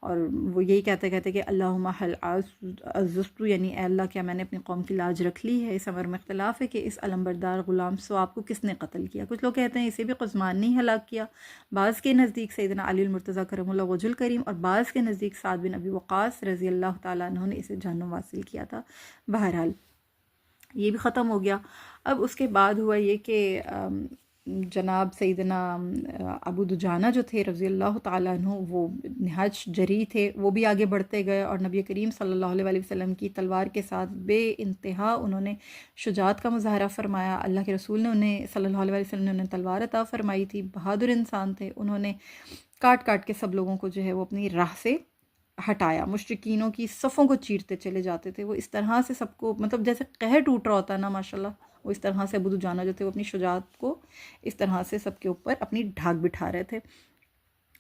اور وہ یہی کہتے کہ اللہم حل عززت، یعنی اے اللہ کیا میں نے اپنی قوم کی لاج رکھ لی ہے۔ اس امر میں اختلاف ہے کہ اس علمبردار غلام ثواب کو کس نے قتل کیا۔ کچھ لوگ کہتے ہیں اسے بھی قزمان نے ہی ہلاک کیا، بعض کے نزدیک سیدنا علی المرتضیٰ کرم اللہ وجہ الکریم، اور بعض کے نزدیک سعد بن ابی وقاص رضی اللہ تعالیٰ عنہ نے اسے جہنم واصل کیا تھا۔ بہرحال یہ بھی ختم ہو گیا۔ اب اس کے بعد ہوا یہ کہ جناب سیدنا ابو دجانہ جو تھے رضی اللہ تعالیٰ عنہ، وہ نہایت جری تھے، وہ بھی آگے بڑھتے گئے اور نبی کریم صلی اللہ علیہ وسلم کی تلوار کے ساتھ بے انتہا انہوں نے شجاعت کا مظاہرہ فرمایا۔ اللہ کے رسول نے انہیں صلی اللہ علیہ وسلم نے انہیں تلوار عطا فرمائی تھی، بہادر انسان تھے۔ انہوں نے کاٹ کے سب لوگوں کو جو ہے وہ اپنی راہ سے ہٹایا، مشرکینوں کی صفوں کو چیرتے چلے جاتے تھے۔ وہ اس طرح سے سب کو، مطلب جیسے قہر ٹوٹ رہا ہوتا ہے نا، ماشاءاللہ، وہ اس طرح سے ابو دجانہ جو تھے وہ اپنی شجاعت کو اس طرح سے سب کے اوپر اپنی ڈھاک بٹھا رہے تھے،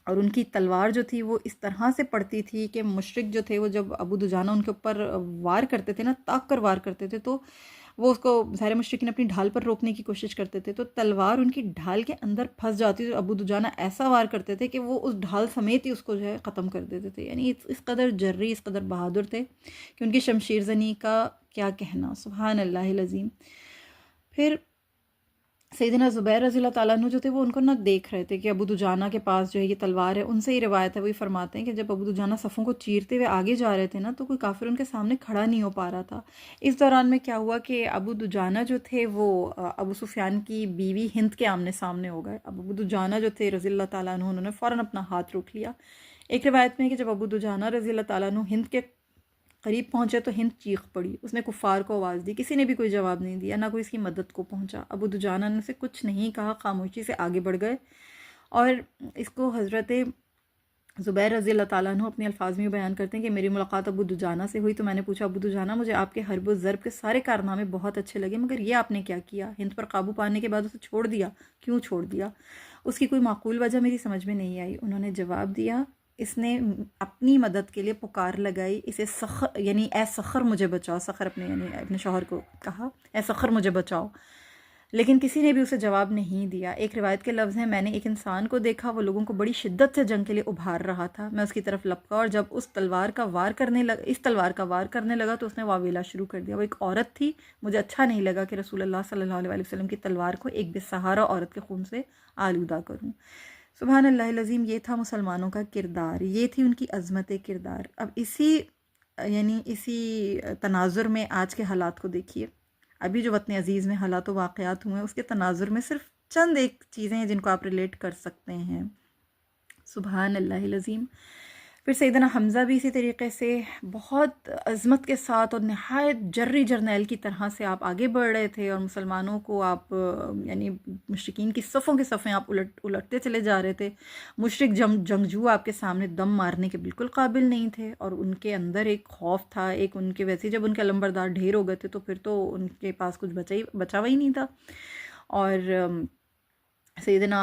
اور ان کی تلوار جو تھی وہ اس طرح سے پڑتی تھی کہ مشرک جو تھے وہ جب ابو دجانہ ان کے اوپر وار کرتے تھے نا، تاک کر وار کرتے تھے، تو وہ اس کو ظاہر مشرکین اپنی ڈھال پر روکنے کی کوشش کرتے تھے، تو تلوار ان کی ڈھال کے اندر پھنس جاتی تھی۔ ابو دجانہ ایسا وار کرتے تھے کہ وہ اس ڈھال سمیت ہی اس کو جو ہے ختم کر دیتے تھے۔ یعنی اس قدر جری، اس قدر بہادر تھے کہ ان کی شمشیر زنی کا کیا کہنا، سبحان اللہ العظیم۔ پھر سیدنا زبیر رضی اللہ تعالیٰ عنہ جو تھے وہ ان کو نہ دیکھ رہے تھے کہ ابو دجانہ کے پاس جو ہے یہ تلوار ہے. ان سے ہی روایت ہے، وہی فرماتے ہیں کہ جب ابو دجانہ صفوں کو چیرتے ہوئے آگے جا رہے تھے نا تو کوئی کافر ان کے سامنے کھڑا نہیں ہو پا رہا تھا. اس دوران میں کیا ہوا کہ ابو دجانہ جو تھے وہ ابو سفیان کی بیوی ہند کے آمنے سامنے ہو گئے. اب ابو دجانہ جو تھے رضی اللہ تعالیٰ عنہ، انہوں نے فوراً اپنا ہاتھ روک لیا. ایک روایت میں ہے کہ جب ابو دجانہ رضی اللہ تعالیٰ عنہ ہند کے قریب پہنچے تو ہند چیخ پڑی. اس نے کفار کو آواز دی، کسی نے بھی کوئی جواب نہیں دیا، نہ کوئی اس کی مدد کو پہنچا. ابو دجانہ نے سے کچھ نہیں کہا، خاموشی سے آگے بڑھ گئے. اور اس کو حضرت زبیر رضی اللہ تعالیٰ عنہ اپنے الفاظ میں بیان کرتے ہیں کہ میری ملاقات ابو دجانہ سے ہوئی تو میں نے پوچھا، ابو دجانہ مجھے آپ کے حرب و ضرب کے سارے کارنامے بہت اچھے لگے، مگر یہ آپ نے کیا کیا؟ ہند پر قابو پانے کے بعد اسے چھوڑ دیا، کیوں چھوڑ دیا؟ اس کی کوئی معقول وجہ میری سمجھ میں نہیں آئی. انہوں نے جواب دیا، اس نے اپنی مدد کے لیے پکار لگائی، اسے سخر یعنی اے سخر مجھے بچاؤ، سخر اپنے یعنی اپنے شوہر کو کہا اے سخر مجھے بچاؤ، لیکن کسی نے بھی اسے جواب نہیں دیا. ایک روایت کے لفظ ہیں، میں نے ایک انسان کو دیکھا، وہ لوگوں کو بڑی شدت سے جنگ کے لیے ابھار رہا تھا. میں اس کی طرف لپکا اور جب اس تلوار کا وار کرنے لگا تو اس نے واویلا شروع کر دیا. وہ ایک عورت تھی، مجھے اچھا نہیں لگا کہ رسول اللہ صلی اللہ علیہ وسلم کی تلوار کو ایک بے سہارا عورت کے خون سے آلودہ کروں. سبحان اللہ العظیم. یہ تھا مسلمانوں کا کردار، یہ تھی ان کی عظمت کردار. اب اسی تناظر میں آج کے حالات کو دیکھیے. ابھی جو وطن عزیز میں حالات و واقعات ہوئے ہیں اس کے تناظر میں صرف چند ایک چیزیں ہیں جن کو آپ ریلیٹ کر سکتے ہیں. سبحان اللہ العظیم. پھر سیدنا حمزہ بھی اسی طریقے سے بہت عظمت کے ساتھ اور نہایت جری جرنیل کی طرح سے آپ آگے بڑھ رہے تھے اور مسلمانوں کو آپ یعنی مشرکین کی صفوں کے صفیں آپ الٹتے چلے جا رہے تھے. مشرک جنگجو آپ کے سامنے دم مارنے کے بالکل قابل نہیں تھے اور ان کے اندر ایک خوف تھا، ایک ان کے ویسے جب ان کے علمبردار ڈھیر ہو گئے تھے تو پھر تو ان کے پاس کچھ بچا ہوا ہی نہیں تھا. اور سیدنا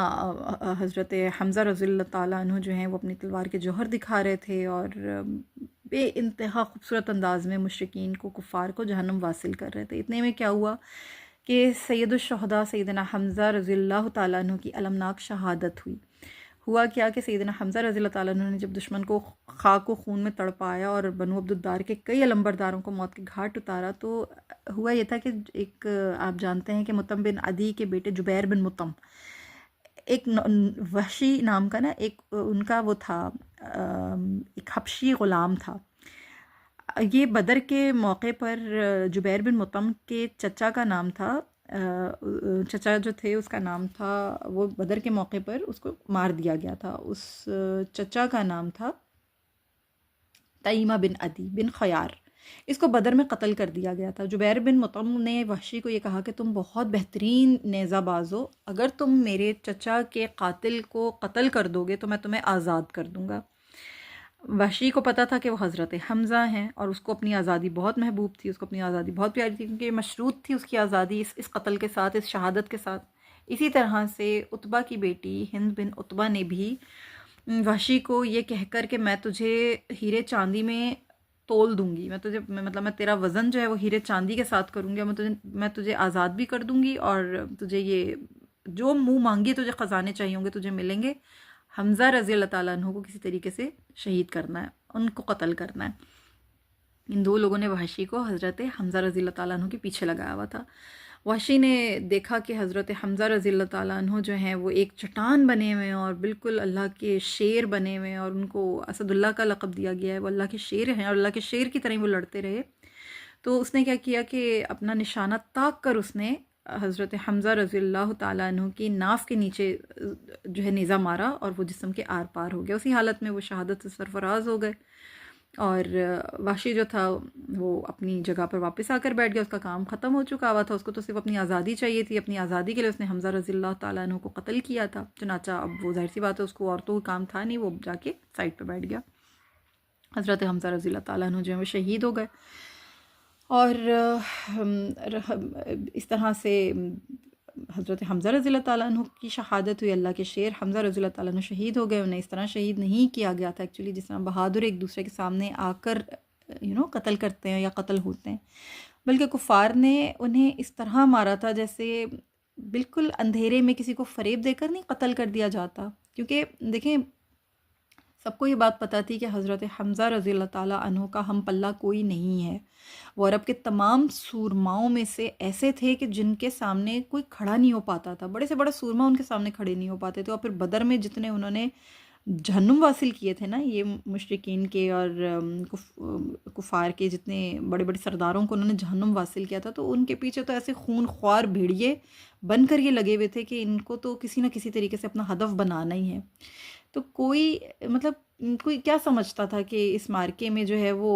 حضرت حمزہ رضی اللہ تعالیٰ عنہ جو ہیں وہ اپنی تلوار کے جوہر دکھا رہے تھے اور بے انتہا خوبصورت انداز میں مشرکین کو، کفار کو جہنم واصل کر رہے تھے. اتنے میں کیا ہوا کہ سید الشہداء سیدنا حمزہ رضی اللہ تعالیٰ عنہ کی المناک شہادت ہوئی. ہوا کیا کہ سیدنا حمزہ رضی اللہ تعالیٰ عنہ نے جب دشمن کو خاک و خون میں تڑپایا اور بنو عبدالدار کے کئی علمبرداروں کو موت کے گھاٹ اتارا تو ہوا یہ تھا کہ ایک آپ جانتے ہیں کہ مطعم بن عدی کے بیٹے جبیر بن مطعم، ایک وحشی نام کا نا ایک ان کا وہ تھا، ایک حبشی غلام تھا. یہ بدر کے موقع پر جبیر بن مطعم کے چچا کا نام تھا، چچا جو تھے اس کا نام تھا، وہ بدر کے موقع پر اس کو مار دیا گیا تھا. اس چچا کا نام تھا تیمہ بن عدی بن خیار. اس کو بدر میں قتل کر دیا گیا تھا. جبیر بن مطعم نے وحشی کو یہ کہا کہ تم بہت بہترین نیزہ باز ہو، اگر تم میرے چچا کے قاتل کو قتل کر دو گے تو میں تمہیں آزاد کر دوں گا. وحشی کو پتہ تھا کہ وہ حضرت حمزہ ہیں اور اس کو اپنی آزادی بہت محبوب تھی، اس کو اپنی آزادی بہت پیاری تھی کیونکہ مشروط تھی اس کی آزادی اس قتل کے ساتھ، اس شہادت کے ساتھ. اسی طرح سے عتبہ کی بیٹی ہند بن عتبہ نے بھی وحشی کو یہ کہہ کر کہ میں تجھے ہیرے چاندی میں تول دوں گی، میں تیرا وزن جو ہے وہ ہیرے چاندی کے ساتھ کروں گی، میں تجھے آزاد بھی کر دوں گی اور تجھے یہ جو منہ مانگی تجھے خزانے چاہیے ہوں گے تجھے ملیں گے. حمزہ رضی اللہ تعالیٰ عنہ کو کسی طریقے سے شہید کرنا ہے، ان کو قتل کرنا ہے. ان دو لوگوں نے وحشی کو حضرت حمزہ رضی اللہ تعالیٰ عنہ کے پیچھے لگایا ہوا تھا. وحشی نے دیکھا کہ حضرت حمزہ رضی اللہ تعالیٰ عنہ جو ہیں وہ ایک چٹان بنے ہوئے ہیں اور بالکل اللہ کے شیر بنے ہوئے ہیں اور ان کو اسد اللہ کا لقب دیا گیا ہے، وہ اللہ کے شیر ہیں اور اللہ کے شیر کی طرح وہ لڑتے رہے. تو اس نے کیا کیا کہ اپنا نشانہ تاک کر اس نے حضرت حمزہ رضی اللہ تعالیٰ عنہ کی ناف کے نیچے جو ہے نیزہ مارا اور وہ جسم کے آر پار ہو گیا. اسی حالت میں وہ شہادت سے سرفراز ہو گئے اور وحشی جو تھا وہ اپنی جگہ پر واپس آ کر بیٹھ گیا. اس کا کام ختم ہو چکا ہوا تھا، اس کو تو صرف اپنی آزادی چاہیے تھی. اپنی آزادی کے لیے اس نے حمزہ رضی اللہ تعالیٰ عنہ کو قتل کیا تھا. چنانچہ اب وہ ظاہر سی بات ہے اس کو اور تو کام تھا نہیں، وہ جا کے سائڈ پہ بیٹھ گیا. حضرت حمزہ رضی اللہ تعالیٰ عنہ جو ہے وہ شہید ہو گئے اور اس طرح سے حضرت حمزہ رضی اللہ تعالیٰ عنہ کی شہادت ہوئی. اللہ کے شیر حمزہ رضی اللہ تعالیٰ عنہ شہید ہو گئے. انہیں اس طرح شہید نہیں کیا گیا تھا ایکچولی جس طرح بہادر ایک دوسرے کے سامنے آ کر قتل کرتے ہیں یا قتل ہوتے ہیں، بلکہ کفار نے انہیں اس طرح مارا تھا جیسے بالکل اندھیرے میں کسی کو فریب دے کر نہیں قتل کر دیا جاتا. کیونکہ دیکھیں سب کو یہ بات پتہ تھی کہ حضرت حمزہ رضی اللہ تعالیٰ عنہ کا ہم پلہ کوئی نہیں ہے. وہ عرب کے تمام سورماؤں میں سے ایسے تھے کہ جن کے سامنے کوئی کھڑا نہیں ہو پاتا تھا. بڑے سے بڑے سورما ان کے سامنے کھڑے نہیں ہو پاتے تھے. اور پھر بدر میں جتنے انہوں نے جہنم حاصل کیے تھے نا، یہ مشرکین کے اور کفار کے جتنے بڑے بڑے سرداروں کو انہوں نے جہنم حاصل کیا تھا، تو ان کے پیچھے تو ایسے خون خوار بھیڑیے بن کر یہ لگے ہوئے تھے کہ ان کو تو کسی نہ کسی طریقے سے اپنا ہدف بنانا ہی ہے. تو کوئی مطلب کوئی کیا سمجھتا تھا کہ اس مارکے میں جو ہے وہ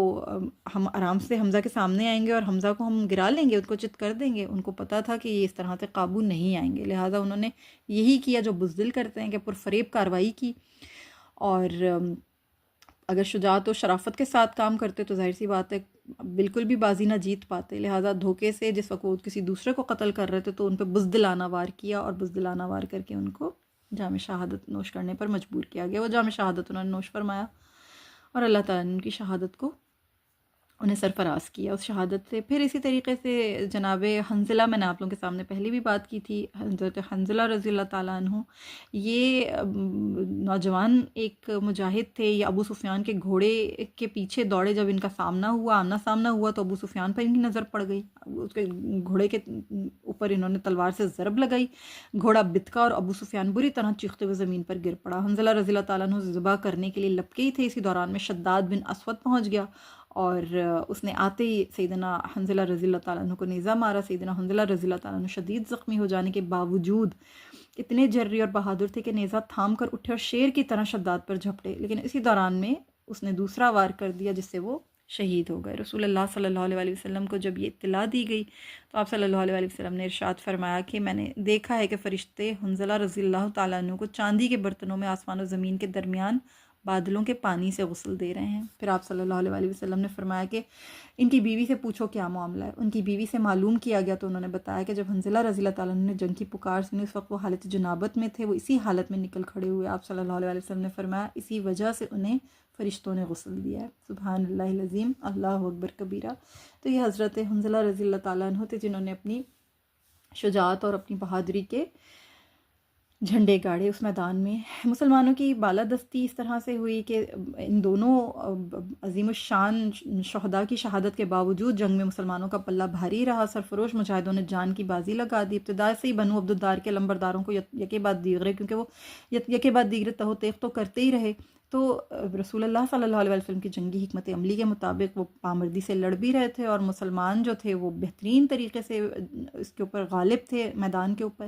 ہم آرام سے حمزہ کے سامنے آئیں گے اور حمزہ کو ہم گرا لیں گے، ان کو چت کر دیں گے. ان کو پتہ تھا کہ یہ اس طرح سے قابو نہیں آئیں گے، لہٰذا انہوں نے یہی کیا جو بزدل کرتے ہیں کہ پرفریب کارروائی کی. اور اگر شجاعت و شرافت کے ساتھ کام کرتے تو ظاہر سی بات ہے بالکل بھی بازی نہ جیت پاتے. لہٰذا دھوکے سے جس وقت وہ کسی دوسرے کو قتل کر رہے تھے تو ان پہ بزدلانہ وار کیا، اور بزدلانہ وار کر کے ان کو جام شہادت نوش کرنے پر مجبور کیا گیا. وہ جام شہادت انہوں نے نوش فرمایا اور اللہ تعالیٰ نے ان کی شہادت کو انہیں سرفراز کیا اس شہادت سے. پھر اسی طریقے سے جناب حنظلہ، میں نے آپ لوگوں کے سامنے پہلے بھی بات کی تھی، حضرت حنظلہ رضی اللہ تعالیٰ عنہ، یہ نوجوان ایک مجاہد تھے. یہ ابو سفیان کے گھوڑے کے پیچھے دوڑے. جب ان کا آمنا سامنا ہوا تو ابو سفیان پر ان کی نظر پڑ گئی. اس کے گھوڑے کے اوپر انہوں نے تلوار سے ضرب لگائی، گھوڑا بتکا اور ابو سفیان بری طرح چیختے ہوئے زمین پر گر پڑا. حنظلہ رضی اللہ تعالیٰ عنہ ذبح کرنے کے لیے لپکے ہی تھے. اسی دوران میں شداد بن اسود پہنچ گیا اور اس نے آتے ہی سیدنا حنظلہ رضی اللہ تعالیٰ عنہ کو نیزہ مارا. سیدنا حنظلہ رضی اللہ تعالیٰ عنہ شدید زخمی ہو جانے کے باوجود اتنے جرری اور بہادر تھے کہ نیزہ تھام کر اٹھے اور شیر کی طرح شداد پر جھپٹے. لیکن اسی دوران میں اس نے دوسرا وار کر دیا جس سے وہ شہید ہو گئے. رسول اللہ صلی اللہ علیہ وسلم کو جب یہ اطلاع دی گئی تو آپ صلی اللہ علیہ وسلم نے ارشاد فرمایا کہ میں نے دیکھا ہے کہ فرشتے حنظلہ رضی اللہ تعالیٰ عنہ کو چاندی کے برتنوں میں آسمان و زمین کے درمیان بادلوں کے پانی سے غسل دے رہے ہیں. پھر آپ صلی اللہ علیہ وسلم نے فرمایا کہ ان کی بیوی سے پوچھو کیا معاملہ ہے. ان کی بیوی سے معلوم کیا گیا تو انہوں نے بتایا کہ جب حنظلہ رضی اللہ تعالیٰ عنہ نے جنگ کی پکار سنی اس وقت وہ حالت جنابت میں تھے. وہ اسی حالت میں نکل کھڑے ہوئے. آپ صلی اللہ علیہ وسلم نے فرمایا اسی وجہ سے انہیں فرشتوں نے غسل دیا ہے. سبحان اللہ العظیم، اللہ اکبر کبیرہ. تو یہ حضرت حنظلہ رضی اللہ تعالیٰ عنہ تھے جنہوں نے اپنی شجاعت اور اپنی بہادری کے جھنڈے گاڑے اس میدان میں. مسلمانوں کی بالادستی اس طرح سے ہوئی کہ ان دونوں عظیم الشان شہداء کی شہادت کے باوجود جنگ میں مسلمانوں کا پلہ بھاری رہا. سرفروش مجاہدوں نے جان کی بازی لگا دی. ابتدا سے ہی بنو عبدالدار کے لمبرداروں کو یکے بعد دیگرے، کیونکہ وہ یکے بعد دیگرے تہو تیغ تو کرتے ہی رہے، تو رسول اللہ صلی اللہ علیہ وسلم کی جنگی حکمت عملی کے مطابق وہ پامردی سے لڑ بھی رہے تھے، اور مسلمان جو تھے وہ بہترین طریقے سے اس کے اوپر غالب تھے میدان کے اوپر.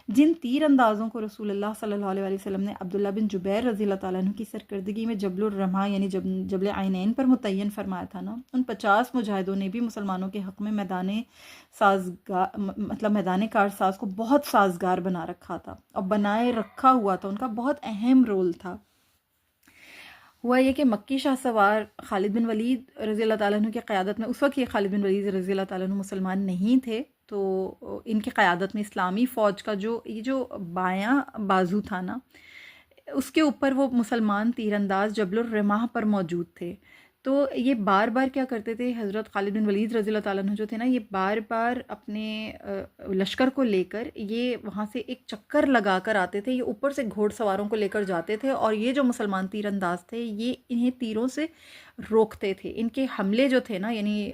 جن تیر اندازوں کو رسول اللہ صلی اللہ علیہ وسلم نے عبداللہ بن جبیر رضی اللہ تعالیٰ عنہ کی سرکردگی میں جبل الرمح یعنی جبل عینین پر متعین فرمایا تھا نا، ان 50 مجاہدوں نے بھی مسلمانوں کے حق میں میدان کارساز کو بہت سازگار بنا رکھا تھا اور بنائے رکھا ہوا تھا. ان کا بہت اہم رول تھا. ہوا یہ کہ مکی شاہ سوار خالد بن ولید رضی اللہ تعالیٰ عنہ کی قیادت میں، اس وقت یہ خالد بن ولید رضی اللہ تعالیٰ عنہ مسلمان نہیں تھے، تو ان کی قیادت میں اسلامی فوج کا جو بایاں بازو تھا نا، اس کے اوپر وہ مسلمان تیر انداز جبل الرمح پر موجود تھے. تو یہ بار بار کیا کرتے تھے، حضرت خالد بن ولید رضی اللہ تعالیٰ عنہ جو تھے نا، یہ بار بار اپنے لشکر کو لے کر یہ وہاں سے ایک چکر لگا کر آتے تھے. یہ اوپر سے گھوڑ سواروں کو لے کر جاتے تھے اور یہ جو مسلمان تیر انداز تھے یہ انہیں تیروں سے روکتے تھے. ان کے حملے جو تھے نا، یعنی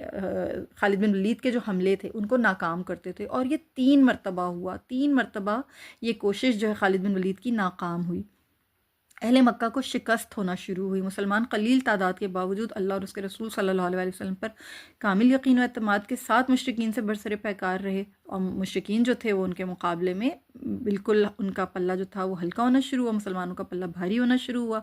خالد بن ولید کے جو حملے تھے ان کو ناکام کرتے تھے. اور یہ 3 مرتبہ ہوا، 3 مرتبہ یہ کوشش جو ہے خالد بن ولید کی ناکام ہوئی. اہل مکہ کو شکست ہونا شروع ہوئی. مسلمان قلیل تعداد کے باوجود اللہ اور اس کے رسول صلی اللہ علیہ وسلم پر کامل یقین و اعتماد کے ساتھ مشرکین سے برسر پیکار رہے، اور مشرکین جو تھے وہ ان کے مقابلے میں بالکل ان کا پلہ جو تھا وہ ہلکا ہونا شروع ہوا، مسلمانوں کا پلہ بھاری ہونا شروع ہوا.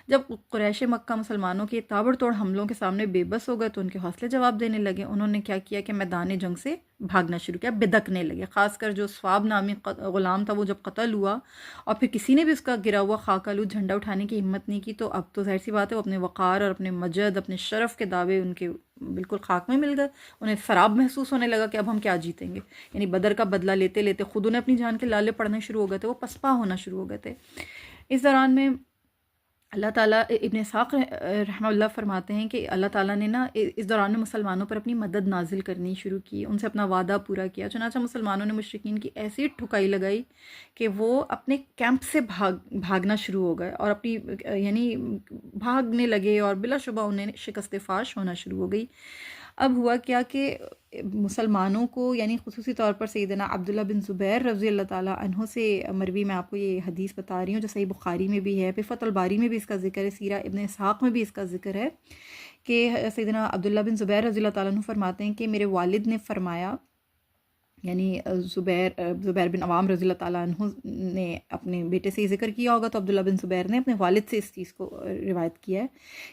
جب قریش مکہ مسلمانوں کے تابڑ توڑ حملوں کے سامنے بے بس ہو گئے تو ان کے حوصلے جواب دینے لگے. انہوں نے کیا کیا کہ میدان جنگ سے بھاگنا شروع کیا، بدکنے لگے. خاص کر جو سواب نامی غلام تھا وہ جب قتل ہوا اور پھر کسی نے بھی اس کا گرا ہوا خاک آلود جھنڈا اٹھانے کی ہمت نہیں کی، تو اب تو ظاہر سی بات ہے وہ اپنے وقار اور اپنے مجد، اپنے شرف کے دعوے ان کے بالکل خاک میں مل گئے. انہیں سراب محسوس ہونے لگا کہ اب ہم کیا جیتیں گے. یعنی بدر کا بدلہ لیتے لیتے خود انہیں اپنی جان کے لالے پڑنے شروع ہو گئے تھے، وہ پسپا ہونا شروع ہو گئے تھے. اس دوران میں اللہ تعالیٰ ابن اسحاق رحمہ اللہ فرماتے ہیں کہ اللہ تعالیٰ نے نا اس دوران میں مسلمانوں پر اپنی مدد نازل کرنی شروع کی، ان سے اپنا وعدہ پورا کیا، چنانچہ مسلمانوں نے مشرکین کی ایسی ٹھکائی لگائی کہ وہ اپنے کیمپ سے بھاگنا شروع ہو گئے اور اپنی یعنی بھاگنے لگے، اور بلا شبہ انہیں شکست فاش ہونا شروع ہو گئی۔ اب ہوا کیا کہ مسلمانوں کو یعنی خصوصی طور پر سیدنا عبداللہ بن زبیر رضی اللہ تعالیٰ عنہ سے مروی، میں آپ کو یہ حدیث بتا رہی ہوں جو صحیح بخاری میں بھی ہے، پھر فتح الباری میں بھی اس کا ذکر ہے، سیرہ ابن اسحاق میں بھی اس کا ذکر ہے کہ سیدنا عبداللہ بن زبیر رضی اللہ تعالیٰ عنہ فرماتے ہیں کہ میرے والد نے فرمایا، یعنی زبیر بن عوام رضی اللہ تعالیٰ عنہ نے اپنے بیٹے سے یہ ذکر کیا ہوگا، تو عبداللہ بن زبیر نے اپنے والد سے اس چیز کو روایت کیا ہے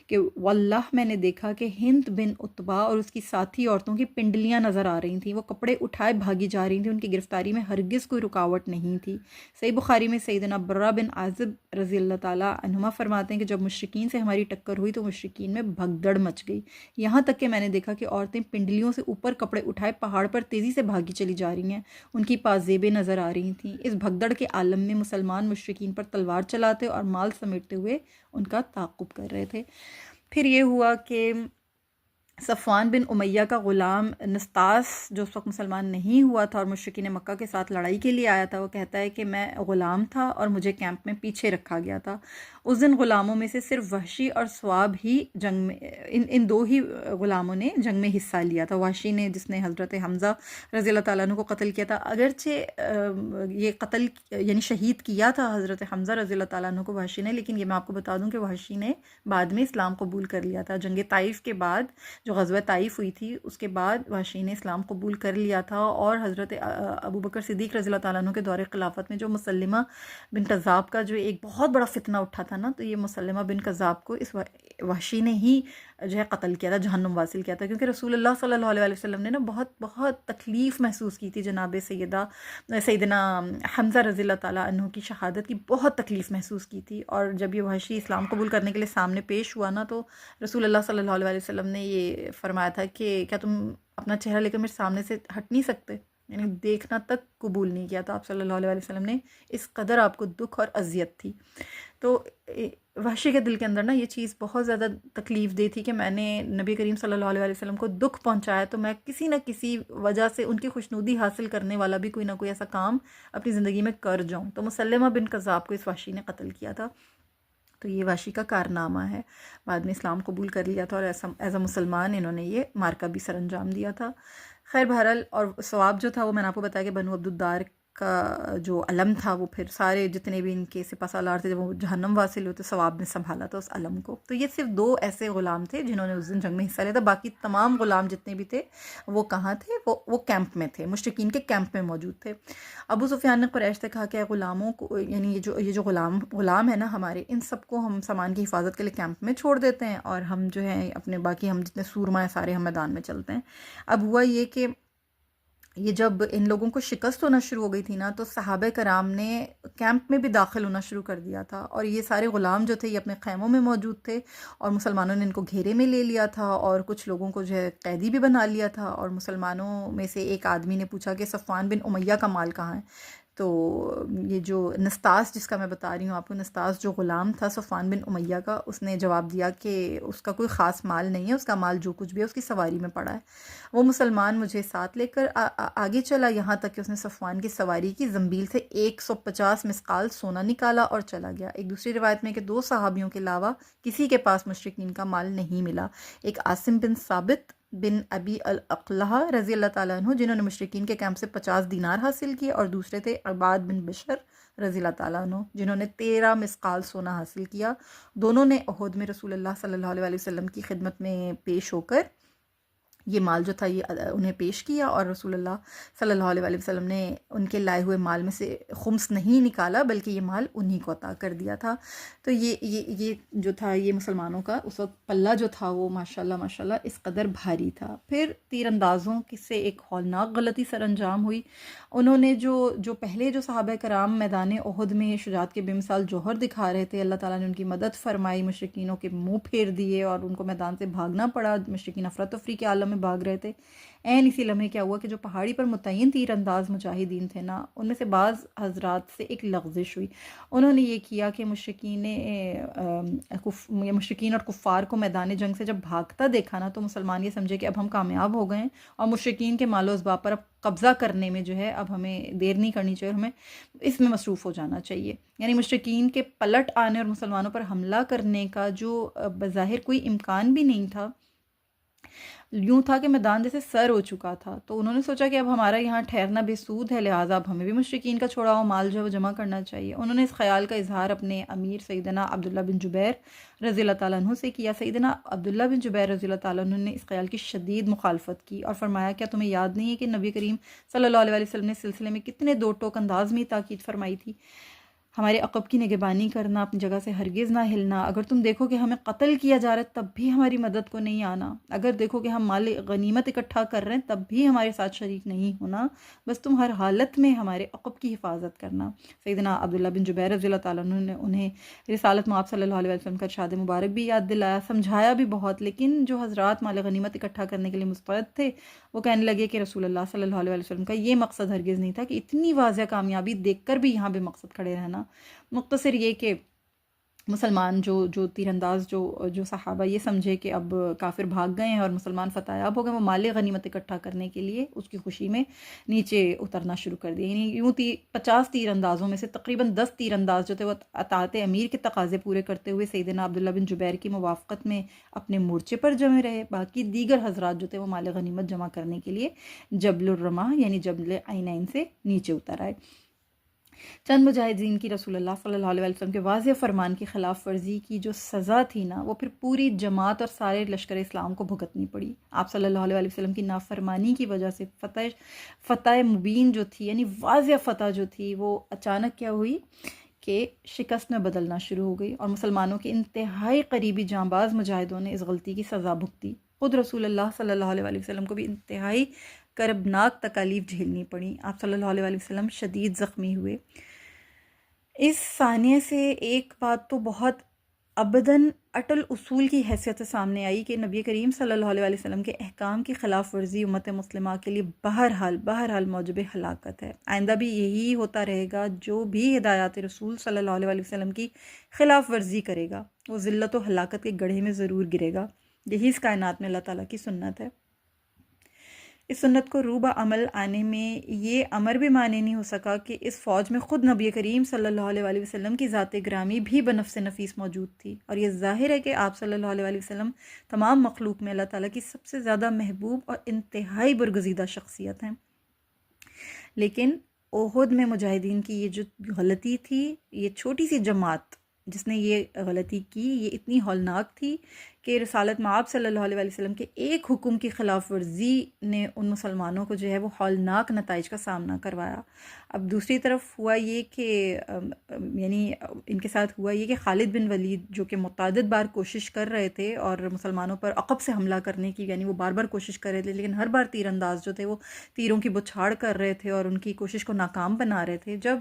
کہ واللہ میں نے دیکھا کہ ہند بن عتبہ اور اس کی ساتھی عورتوں کی پنڈلیاں نظر آ رہی تھیں، وہ کپڑے اٹھائے بھاگی جا رہی تھیں، ان کی گرفتاری میں ہرگز کوئی رکاوٹ نہیں تھی۔ صحیح بخاری میں سیدنا برہ بن عازب رضی اللہ تعالیٰ عنہما فرماتے ہیں کہ جب مشرکین سے ہماری ٹکر ہوئی تو مشرکین میں بھگدڑ مچ گئی، یہاں تک کہ میں نے دیکھا کہ عورتیں پنڈلیوں سے اوپر کپڑے اٹھائے پہاڑ پر تیزی سے بھاگی چلی جا رہی ہیں، ان کی پازیبیں نظر آ رہی تھیں۔ اس بھگدڑ کے عالم میں مسلمان مشرکین پر تلوار چلاتے اور مال سمیٹتے ہوئے ان کا تعاقب کر رہے تھے۔ پھر یہ ہوا کہ صفوان بن امیہ کا غلام نستاس جو اس وقت مسلمان نہیں ہوا تھا اور مشرکین مکہ کے ساتھ لڑائی کے لیے آیا تھا، وہ کہتا ہے کہ میں غلام تھا اور مجھے کیمپ میں پیچھے رکھا گیا تھا۔ اس دن غلاموں میں سے صرف وحشی اور ثواب ہی جنگ میں، ان دو ہی غلاموں نے جنگ میں حصہ لیا تھا۔ وحشی نے جس نے حضرت حمزہ رضی اللہ تعالیٰ عنہ کو قتل کیا تھا، اگرچہ یہ قتل یعنی شہید کیا تھا حضرت حمزہ رضی اللہ تعالیٰ عنہ کو وحشی نے، لیکن یہ میں آپ کو بتا دوں کہ وحشی نے بعد میں اسلام قبول کر لیا تھا۔ جنگ طائف کے بعد جو غزوہ طائف ہوئی تھی اس کے بعد وحشی نے اسلام قبول کر لیا تھا، اور حضرت ابو بکر صدیق رضی اللہ تعالیٰ عنہ کے دور خلافت میں جو مسلمہ بن کذاب کا جو ایک بہت بڑا فتنہ اٹھا تھا نا، تو یہ مسلمہ بن کذاب کو اس وحشی نے ہی جو ہے قتل کیا تھا، جہنم واصل کیا تھا، کیونکہ رسول اللہ صلی اللہ علیہ وسلم نے نا بہت بہت تکلیف محسوس کی تھی جناب سیدنا حمزہ رضی اللہ تعالیٰ عنہ کی شہادت کی بہت تکلیف محسوس کی تھی، اور جب یہ وحشی اسلام قبول کرنے کے لیے سامنے پیش ہوا نا، تو رسول اللہ صلی اللہ علیہ وسلم نے یہ فرمایا تھا کہ کیا تم اپنا چہرہ لے کر میرے سامنے سے ہٹ نہیں سکتے، یعنی دیکھنا تک قبول نہیں کیا تھا آپ صلی اللہ علیہ وسلم نے، اس قدر آپ کو دکھ اور اذیت تھی۔ تو وحشی کے دل کے اندر نا یہ چیز بہت زیادہ تکلیف دہ تھی کہ میں نے نبی کریم صلی اللہ علیہ وسلم کو دکھ پہنچایا، تو میں کسی نہ کسی وجہ سے ان کی خوشنودی حاصل کرنے والا بھی کوئی نہ کوئی ایسا کام اپنی زندگی میں کر جاؤں۔ تو مسلمہ بن کذاب کو اس وحشی نے قتل کیا تھا، تو یہ وحشی کا کارنامہ ہے۔ بعد میں اسلام قبول کر لیا تھا اور ایز اے مسلمان انہوں نے یہ مارکہ بھی سر انجام دیا تھا۔ خیر بہرحال، اور ثواب جو تھا وہ میں نے آپ کو بتایا کہ بنو عبدالدار کا جو علم تھا، وہ پھر سارے جتنے بھی ان کے سپہ سالار تھے جب وہ جہنم واصل ہوتے ثواب نے سنبھالا تھا اس علم کو۔ تو یہ صرف 2 ایسے غلام تھے جنہوں نے اس دن جنگ میں حصہ لیا تھا، باقی تمام غلام جتنے بھی تھے وہ کہاں تھے؟ وہ کیمپ میں تھے، مشرکین کے کیمپ میں موجود تھے۔ ابو سفیان نے قریش سے کہا کہ غلاموں کو، یعنی یہ جو غلام ہے نا ہمارے، ان سب کو ہم سامان کی حفاظت کے لیے کیمپ میں چھوڑ دیتے ہیں، اور ہم جو ہے اپنے باقی ہم جتنے سورما ہیں سارے ہم میدان میں چلتے ہیں۔ اب ہوا یہ کہ یہ جب ان لوگوں کو شکست ہونا شروع ہو گئی تھی نا، تو صحابہ کرام نے کیمپ میں بھی داخل ہونا شروع کر دیا تھا، اور یہ سارے غلام جو تھے یہ اپنے خیموں میں موجود تھے، اور مسلمانوں نے ان کو گھیرے میں لے لیا تھا، اور کچھ لوگوں کو جو ہے قیدی بھی بنا لیا تھا۔ اور مسلمانوں میں سے ایک آدمی نے پوچھا کہ صفوان بن امیہ کا مال کہاں ہے؟ تو یہ جو نستاس جس کا میں بتا رہی ہوں آپ کو، نستاس جو غلام تھا صفوان بن امیہ کا، اس نے جواب دیا کہ اس کا کوئی خاص مال نہیں ہے، اس کا مال جو کچھ بھی ہے اس کی سواری میں پڑا ہے۔ وہ مسلمان مجھے ساتھ لے کر آگے چلا، یہاں تک کہ اس نے صفوان کی سواری کی زنبیل سے 150 مسقال سونا نکالا اور چلا گیا۔ ایک دوسری روایت میں کہ 2 صحابیوں کے علاوہ کسی کے پاس مشرکین کا مال نہیں ملا، ایک عاصم بن ثابت بن ابی الاقلہ رضی اللہ تعالیٰ عنہ جنہوں نے مشرکین کے کیمپ سے 50 دینار حاصل کیے، اور دوسرے تھے عباد بن بشر رضی اللہ تعالیٰ عنہ جنہوں نے 13 مسقال سونا حاصل کیا۔ دونوں نے احد میں رسول اللہ صلی اللہ علیہ وسلم کی خدمت میں پیش ہو کر یہ مال جو تھا یہ انہیں پیش کیا، اور رسول اللہ صلی اللہ علیہ وسلم نے ان کے لائے ہوئے مال میں سے خمس نہیں نکالا، بلکہ یہ مال انہی کو عطا کر دیا تھا۔ تو یہ جو تھا یہ مسلمانوں کا اس وقت پلہ جو تھا وہ ماشاءاللہ اس قدر بھاری تھا۔ پھر تیر اندازوں سے ایک ہولناک غلطی سر انجام ہوئی۔ انہوں نے جو پہلے جو صحابہ کرام میدان احد میں شجاعت کے بے مثال جوہر دکھا رہے تھے، اللہ تعالیٰ نے ان کی مدد فرمائی، مشرکینوں کے منہ پھیر دیے اور ان کو میدان سے بھاگنا پڑا، مشرکین افراتفری کے عالم میں میں بھاگ رہے تھے، عین اسی لمحے کیا ہوا کہ جو پہاڑی پر متعین تیر انداز مجاہدین تھے نا، ان میں سے بعض حضرات سے ایک لغزش ہوئی. انہوں نے یہ کیا کہ مشرکین اور کفار کو میدان جنگ سے جب بھاگتا دیکھا نا، تو مسلمان یہ سمجھے کہ اب ہم کامیاب ہو گئے ہیں اور مشرکین کے مال و اسباب پر اب قبضہ کرنے میں جو ہے اب ہمیں دیر نہیں کرنی چاہیے، ہمیں اس میں مصروف ہو جانا چاہیے. یعنی مشرکین کے پلٹ آنے اور مسلمانوں پر حملہ کرنے کا جو بظاہر کوئی امکان بھی نہیں تھا، یوں تھا کہ میدان جیسے سر ہو چکا تھا. تو انہوں نے سوچا کہ اب ہمارا یہاں ٹھہرنا بے سود ہے، لہٰذا اب ہمیں بھی مشرکین کا چھوڑا ہوا مال جو ہے وہ جمع کرنا چاہیے. انہوں نے اس خیال کا اظہار اپنے امیر سیدنا عبداللہ بن جبیر رضی اللہ تعالیٰ عنہ سے کیا. سیدنا عبداللہ بن جبیر رضی اللہ تعالیٰ عنہ نے اس خیال کی شدید مخالفت کی اور فرمایا، کیا تمہیں یاد نہیں ہے کہ نبی کریم صلی اللہ علیہ وسلم نے اس سلسلے میں کتنے دو ٹوک انداز میں تاکید فرمائی تھی؟ ہمارے عقب کی نگہبانی کرنا، اپنی جگہ سے ہرگز نہ ہلنا. اگر تم دیکھو کہ ہمیں قتل کیا جا رہا ہے تب بھی ہماری مدد کو نہیں آنا. اگر دیکھو کہ ہم مال غنیمت اکٹھا کر رہے ہیں تب بھی ہمارے ساتھ شریک نہیں ہونا. بس تم ہر حالت میں ہمارے عقب کی حفاظت کرنا. سیدنا عبداللہ بن جبیر رضی اللہ تعالیٰ عنہ نے انہیں رسالت مآب صلی اللہ علیہ وسلم کا ارشاد مبارک بھی یاد دلایا، سمجھایا بھی بہت. لیکن جو حضرات مال غنیمت اکٹھا کرنے کے لیے مستعد تھے، وہ کہنے لگے کہ رسول اللہ صلی اللہ علیہ وسلم کا یہ مقصد ہرگز نہیں تھا کہ اتنی واضح کامیابی دیکھ کر بھی یہاں بے مقصد کھڑے رہنا. مختصر یہ کہ مسلمان جو تیر انداز جو صحابہ یہ سمجھے کہ اب کافر بھاگ گئے ہیں اور مسلمان فتح یاب ہو گئے، وہ مال غنیمت اکٹھا کرنے کے لیے اس کی خوشی میں نیچے اترنا شروع کر دیا. یعنی یوں 50 تیر اندازوں میں سے تقریباً 10 تیر انداز جو تھے وہ اطاعت امیر کے تقاضے پورے کرتے ہوئے سیدنا عبداللہ بن جبیر کی موافقت میں اپنے مورچے پر جمے رہے. باقی دیگر حضرات جو تھے وہ مال غنیمت جمع کرنے کے لیے جبل الرمح یعنی جبل عینین سے نیچے اتر آئے. چند مجاہدین کی رسول اللہ صلی اللہ علیہ وسلم کے واضح فرمان کی خلاف ورزی کی جو سزا تھی نا، وہ پھر پوری جماعت اور سارے لشکر اسلام کو بھگتنی پڑی. آپ صلی اللہ علیہ وسلم کی نافرمانی کی وجہ سے فتح مبین جو تھی، یعنی واضح فتح جو تھی، وہ اچانک کیا ہوئی کہ شکست میں بدلنا شروع ہو گئی اور مسلمانوں کے انتہائی قریبی جانباز مجاہدوں نے اس غلطی کی سزا بھگتی. خود رسول اللہ صلی اللہ علیہ وسلم کو بھی انتہائی کربناک تکالیف جھیلنی پڑیں. آپ صلی اللہ علیہ وسلم شدید زخمی ہوئے. اس ثانیے سے ایک بات تو بہت ابداً اٹل اصول کی حیثیت سے سامنے آئی کہ نبی کریم صلی اللہ علیہ وسلم کے احکام کی خلاف ورزی امت مسلمہ کے لیے بہرحال موجب ہلاکت ہے. آئندہ بھی یہی ہوتا رہے گا. جو بھی ہدایات رسول صلی اللہ علیہ وسلم کی خلاف ورزی کرے گا وہ ذلت و ہلاکت کے گڑھے میں ضرور گرے گا. یہی اس کائنات میں اللہ تعالیٰ کی سنت ہے. اس سنت کو روبہ عمل آنے میں یہ امر بھی معنی نہیں ہو سکا کہ اس فوج میں خود نبی کریم صلی اللہ علیہ وسلم کی ذات گرامی بھی بنفس نفیس موجود تھی. اور یہ ظاہر ہے کہ آپ صلی اللہ علیہ وسلم تمام مخلوق میں اللہ تعالیٰ کی سب سے زیادہ محبوب اور انتہائی برگزیدہ شخصیت ہیں. لیکن احد میں مجاہدین کی یہ جو غلطی تھی، یہ چھوٹی سی جماعت جس نے یہ غلطی کی، یہ اتنی ہولناک تھی کہ رسالت مآب صلی اللہ علیہ وسلم کے ایک حکم کی خلاف ورزی نے ان مسلمانوں کو جو ہے وہ ہولناک نتائج کا سامنا کروایا. اب دوسری طرف ہوا یہ کہ یعنی ان کے ساتھ ہوا یہ کہ خالد بن ولید جو کہ متعدد بار کوشش کر رہے تھے اور مسلمانوں پر عقب سے حملہ کرنے کی، یعنی وہ بار بار کوشش کر رہے تھے لیکن ہر بار تیر انداز جو تھے وہ تیروں کی بچھاڑ کر رہے تھے اور ان کی کوشش کو ناکام بنا رہے تھے. جب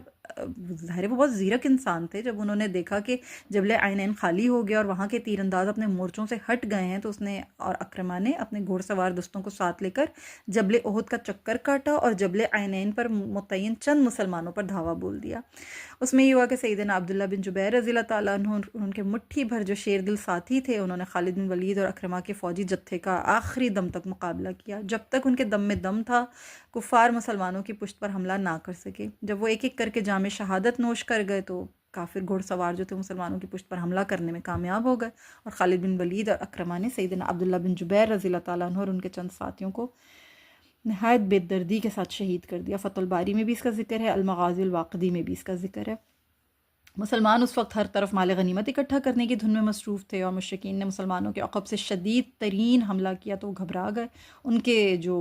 ظاہر وہ بہت زیرک انسان تھے، جب انہوں نے دیکھا کہ جبل عینین خالی ہو گیا اور وہاں کے تیر انداز اپنے مورچوں سے ہٹ گئے ہیں، تو اس نے اور اکرمہ نے اپنے گھوڑ سوار دستوں کو ساتھ لے کر جبل احد کا چکر کاٹا اور جبل عینین پر متعین چند مسلمانوں پر دھاوا بول دیا. اس میں یہ ہوا کہ سیدنا عبداللہ بن جبیر رضی اللہ تعالیٰ عنہ ان کے مٹھی بھر جو شیر دل ساتھی تھے، انہوں نے خالد بن ولید اور اکرمہ کے فوجی جتھے کا آخری دم تک مقابلہ کیا. جب تک ان کے دم میں دم تھا، کفار مسلمانوں کی پشت پر حملہ نہ کر سکے. جب وہ ایک ایک کر کے جام شہادت نوش کر گئے تو کافر گھوڑ سوار جو تھے مسلمانوں کی پشت پر حملہ کرنے میں کامیاب ہو گئے اور خالد بن ولید اور اکرمہ نے سیدنا عبداللہ بن جبیر رضی اللہ تعالیٰ عنہ اور ان کے چند ساتھیوں کو نہایت بے دردی کے ساتھ شہید کر دیا. فتح الباری میں بھی اس کا ذکر ہے، المغازی الواقدی میں بھی اس کا ذکر ہے. مسلمان اس وقت ہر طرف مال غنیمت اکٹھا کرنے کی دھن میں مصروف تھے اور مشرکین نے مسلمانوں کے عقب سے شدید ترین حملہ کیا تو وہ گھبرا گئے. ان کے جو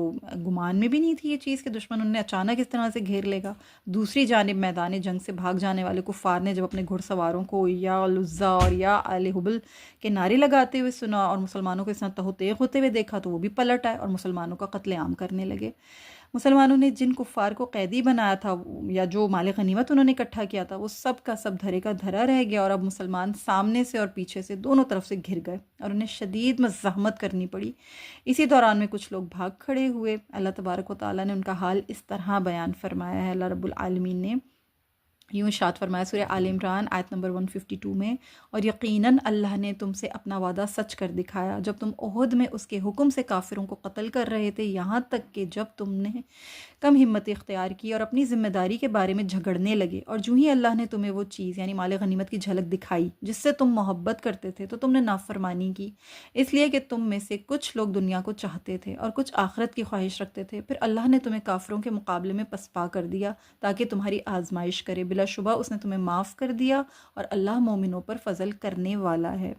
گمان میں بھی نہیں تھی یہ چیز کہ دشمن انہیں اچانک اس طرح سے گھیر لے گا. دوسری جانب میدان جنگ سے بھاگ جانے والے کفار نے جب اپنے گھڑ سواروں کو یا العزا اور یا آل حبل کے نعرے لگاتے ہوئے سنا اور مسلمانوں کو اس طرح تہو تیغ ہوتے ہوئے دیکھا تو وہ بھی پلٹ آئے اور مسلمانوں کا قتل عام کرنے لگے. مسلمانوں نے جن کفار کو قیدی بنایا تھا یا جو مال غنیمت انہوں نے اکٹھا کیا تھا وہ سب کا سب دھرے کا دھرا رہ گیا، اور اب مسلمان سامنے سے اور پیچھے سے دونوں طرف سے گھر گئے اور انہیں شدید مزاحمت کرنی پڑی۔ اسی دوران میں کچھ لوگ بھاگ کھڑے ہوئے۔ اللہ تبارک و تعالیٰ نے ان کا حال اس طرح بیان فرمایا ہے، اللہ رب العالمین نے یوں ارشاد فرمایا سورہ آل عمران آیت نمبر 152 میں، اور یقیناً اللہ نے تم سے اپنا وعدہ سچ کر دکھایا جب تم احد میں اس کے حکم سے کافروں کو قتل کر رہے تھے، یہاں تک کہ جب تم نے کم ہمت اختیار کی اور اپنی ذمہ داری کے بارے میں جھگڑنے لگے، اور جو ہی اللہ نے تمہیں وہ چیز یعنی مال غنیمت کی جھلک دکھائی جس سے تم محبت کرتے تھے تو تم نے نافرمانی کی، اس لیے کہ تم میں سے کچھ لوگ دنیا کو چاہتے تھے اور کچھ آخرت کی خواہش رکھتے تھے، پھر اللہ نے تمہیں کافروں کے مقابلے میں پسپا کر دیا تاکہ تمہاری آزمائش کرے، بلا شبہ اس نے تمہیں معاف کر دیا اور اللہ مومنوں پر فضل کرنے والا ہے۔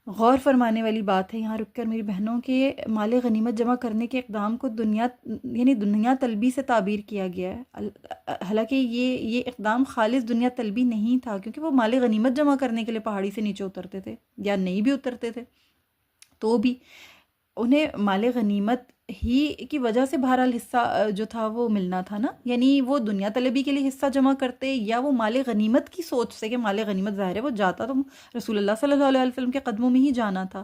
غور فرمانے والی بات ہے یہاں رک کر میری بہنوں کے مال غنیمت جمع کرنے کے اقدام کو دنیا طلبی سے تعبیر کیا گیا ہے، حالانکہ یہ اقدام خالص دنیا طلبی نہیں تھا، کیونکہ وہ مال غنیمت جمع کرنے کے لیے پہاڑی سے نیچے اترتے تھے یا نہیں بھی اترتے تھے تو بھی انہیں مال غنیمت ہی کی وجہ سے بہرحال حصہ جو تھا وہ ملنا تھا نا، یعنی وہ دنیا طلبی کے لیے حصہ جمع کرتے یا وہ مال غنیمت کی سوچ سے کہ مال غنیمت ظاہر ہے وہ جاتا تو رسول اللہ صلی اللہ علیہ وسلم کے قدموں میں ہی جانا تھا،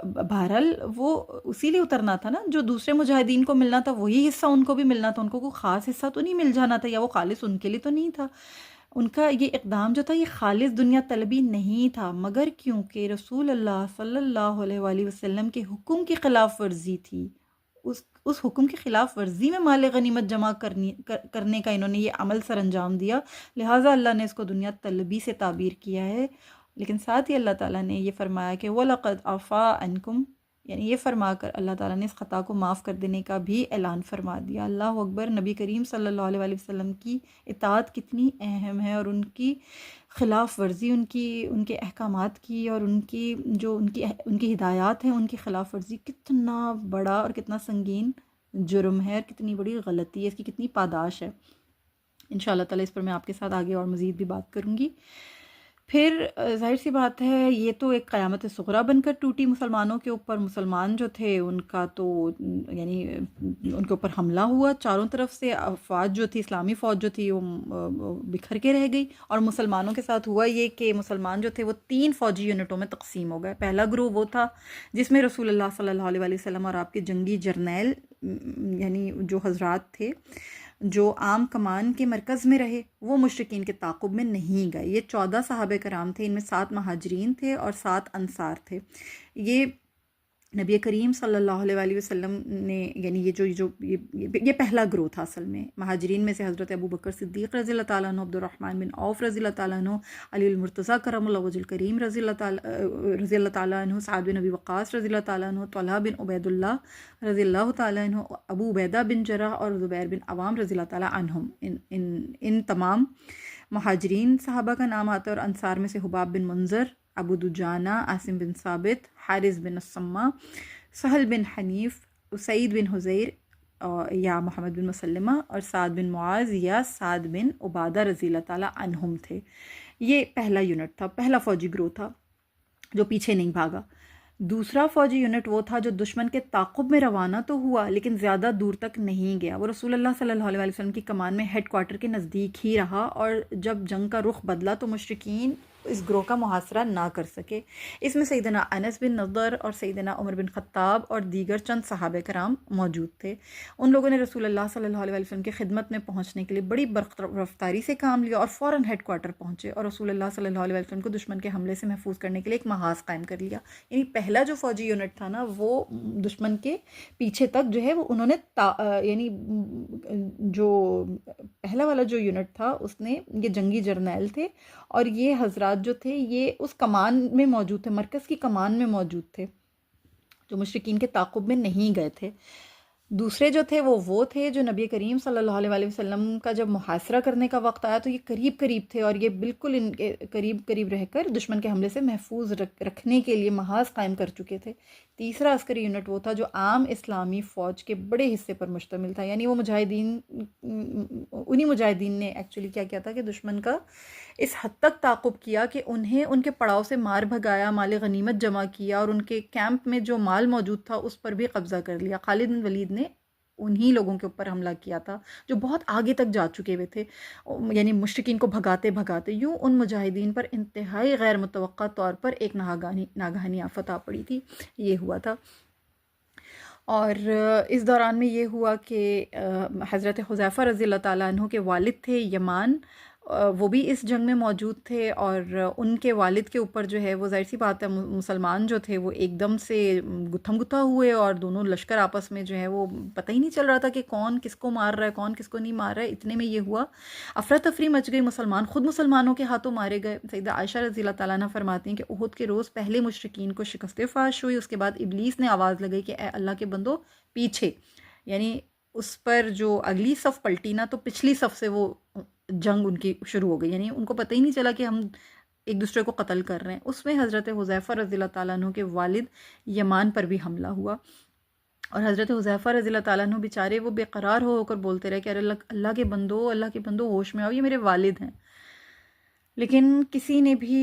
بہرحال وہ اسی لیے اترنا تھا نا، جو دوسرے مجاہدین کو ملنا تھا وہی حصہ ان کو بھی ملنا تھا، ان کو کوئی خاص حصہ تو نہیں مل جانا تھا، یا وہ خالص ان کے لیے تو نہیں تھا۔ ان کا یہ اقدام جو تھا یہ خالص دنیا طلبی نہیں تھا، مگر کیونکہ رسول اللہ صلی اللہ علیہ وآلہ وسلم کے حکم کی خلاف ورزی تھی، اس حکم کی خلاف ورزی میں مال غنیمت جمع کرنے کا انہوں نے یہ عمل سر انجام دیا، لہٰذا اللہ نے اس کو دنیا طلبی سے تعبیر کیا ہے۔ لیکن ساتھ ہی اللہ تعالیٰ نے یہ فرمایا کہ وَلَقَدْ عَفَا عَنْكُمْ، یعنی یہ فرما کر اللہ تعالیٰ نے اس خطا کو معاف کر دینے کا بھی اعلان فرما دیا۔ اللہ اکبر، نبی کریم صلی اللہ علیہ وآلہ وسلم کی اطاعت کتنی اہم ہے، اور ان کی خلاف ورزی ان کے احکامات کی اور ان کی ہدایات ہیں ان کی خلاف ورزی کتنا بڑا اور کتنا سنگین جرم ہے، اور کتنی بڑی غلطی ہے، اس کی کتنی پاداش ہے۔ انشاءاللہ تعالیٰ اس پر میں آپ کے ساتھ آگے اور مزید بھی بات کروں گی۔ پھر ظاہر سی بات ہے یہ تو ایک قیامت صغریٰ بن کر ٹوٹی مسلمانوں کے اوپر، مسلمان جو تھے ان کا تو یعنی ان کے اوپر حملہ ہوا چاروں طرف سے، فوج جو تھی اسلامی فوج جو تھی وہ بکھر کے رہ گئی، اور مسلمانوں کے ساتھ ہوا یہ کہ مسلمان جو تھے وہ 3 فوجی یونٹوں میں تقسیم ہو گئے۔ پہلا گروہ وہ تھا جس میں رسول اللہ صلی اللہ علیہ وآلہ وسلم اور آپ کے جنگی جرنیل یعنی جو حضرات تھے جو عام کمان کے مرکز میں رہے، وہ مشرکین کے تعاقب میں نہیں گئے۔ یہ 14 صحابہ کرام تھے، ان میں 7 مہاجرین تھے اور 7 انصار تھے۔ یہ نبی کریم صلی اللہ علیہ وآلہ وسلم نے یعنی یہ پہلا گروہ تھا اصل میں۔ مہاجرین میں سے حضرت ابو بکر صدیق رضی اللہ تعالیٰ عنہ، عبد الرحمن بن عوف رضی اللہ تعالیٰ عنہ، علی المرتضیٰ کرم اللہ وجہ الکریم رضی اللہ تعالیٰ عنہ، سعد بن ابی وقاص رضی اللہ تعالیٰ عنہ، طلحہ بن عبید اللہ رضی اللہ تعالیٰ عنہ، ابو عبیدہ بن جرح اور زبیر بن عوام رضی اللہ تعالیٰ عنہم۔ ان تمام مہاجرین صحابہ کا نام آتا ہے، اور انصار میں سے حباب بن منظر، ابو دجانہ، عاصم بن ثابت، حارث بن السمہ، سہل بن حنیف، سعید بن حزیر یا محمد بن مسلمہ، اور سعد بن معاذ یا سعد بن عبادہ رضی اللہ تعالیٰ عنہم تھے۔ یہ پہلا یونٹ تھا، پہلا فوجی گروہ تھا جو پیچھے نہیں بھاگا۔ دوسرا فوجی یونٹ وہ تھا جو دشمن کے تعاقب میں روانہ تو ہوا لیکن زیادہ دور تک نہیں گیا، وہ رسول اللہ صلی اللہ علیہ وسلم کی کمان میں ہیڈ کوارٹر کے نزدیک ہی رہا، اور جب جنگ کا رخ بدلا تو مشرکین اس گروہ کا محاصرہ نہ کر سکے۔ اس میں سیدنا انس بن نضر اور سیدنا عمر بن خطاب اور دیگر چند صحابہ کرام موجود تھے۔ ان لوگوں نے رسول اللہ صلی اللہ علیہ وسلم کی خدمت میں پہنچنے کے لیے بڑی برق رفتاری سے کام لیا اور فوراً ہیڈ کوارٹر پہنچے، اور رسول اللہ صلی اللہ علیہ وسلم کو دشمن کے حملے سے محفوظ کرنے کے لیے ایک محاذ قائم کر لیا۔ یعنی پہلا جو فوجی یونٹ تھا نا وہ دشمن کے پیچھے تک جو ہے وہ انہوں نے یعنی جو پہلا والا جو یونٹ تھا اس نے یہ جنگی جرنیل تھے، اور یہ حضرات جو تھے یہ اس کمان میں موجود تھے، مرکز کی کمان میں موجود تھے، جو مشرکین کے تعاقب میں نہیں گئے تھے۔ دوسرے جو تھے وہ تھے جو نبی کریم صلی اللہ علیہ وآلہ وسلم کا جب محاصرہ کرنے کا وقت آیا تو یہ قریب تھے، اور یہ بالکل ان کے قریب رہ کر دشمن کے حملے سے محفوظ رکھنے کے لیے محاذ قائم کر چکے تھے۔ تیسرا عسکری یونٹ وہ تھا جو عام اسلامی فوج کے بڑے حصے پر مشتمل تھا، یعنی وہ انہی مجاہدین نے ایکچولی کیا کیا تھا کہ دشمن کا اس حد تک تعاقب کیا کہ انہیں ان کے پڑاؤ سے مار بھگایا، مال غنیمت جمع کیا، اور ان کے کیمپ میں جو مال موجود تھا اس پر بھی قبضہ کر لیا۔ خالد بن ولید نے انہی لوگوں کے اوپر حملہ کیا تھا جو بہت آگے تک جا چکے ہوئے تھے، یعنی مشرکین کو بھگاتے بھگاتے یوں ان مجاہدین پر انتہائی غیر متوقع طور پر ایک ناگہانی آفت آ پڑی تھی، یہ ہوا تھا۔ اور اس دوران میں یہ ہوا کہ حضرت حذیفہ رضی اللہ تعالیٰ عنہ کے والد تھے یمان، وہ بھی اس جنگ میں موجود تھے، اور ان کے والد کے اوپر جو ہے وہ ظاہر سی بات ہے مسلمان جو تھے وہ ایک دم سے گتھم گتھا ہوئے، اور دونوں لشکر آپس میں جو ہے وہ پتہ ہی نہیں چل رہا تھا کہ کون کس کو مار رہا ہے کون کس کو نہیں مار رہا ہے۔ اتنے میں یہ ہوا افراتفری مچ گئی، مسلمان خود مسلمانوں کے ہاتھوں مارے گئے۔ سیدہ عائشہ رضی اللہ تعالیٰ عنہ فرماتی ہیں کہ احد کے روز پہلے مشرکین کو شکست فاش ہوئی، اس کے بعد ابلیس نے آواز لگائی کہ اے اللہ کے بندو پیچھے، یعنی اس پر جو اگلی صف پلٹی نا تو پچھلی صف سے وہ جنگ ان کی شروع ہو گئی، یعنی ان کو پتہ ہی نہیں چلا کہ ہم ایک دوسرے کو قتل کر رہے ہیں۔ اس میں حضرت حذیفہ رضی اللہ تعالیٰ عنہ کے والد یمان پر بھی حملہ ہوا، اور حضرت حذیفہ رضی اللہ تعالیٰ عنہ بیچارے وہ بے قرار ہو کر بولتے رہے کہ ارے اللہ کے بندو، اللہ کے بندو ہوش میں آؤ، یہ میرے والد ہیں۔ لیکن کسی نے بھی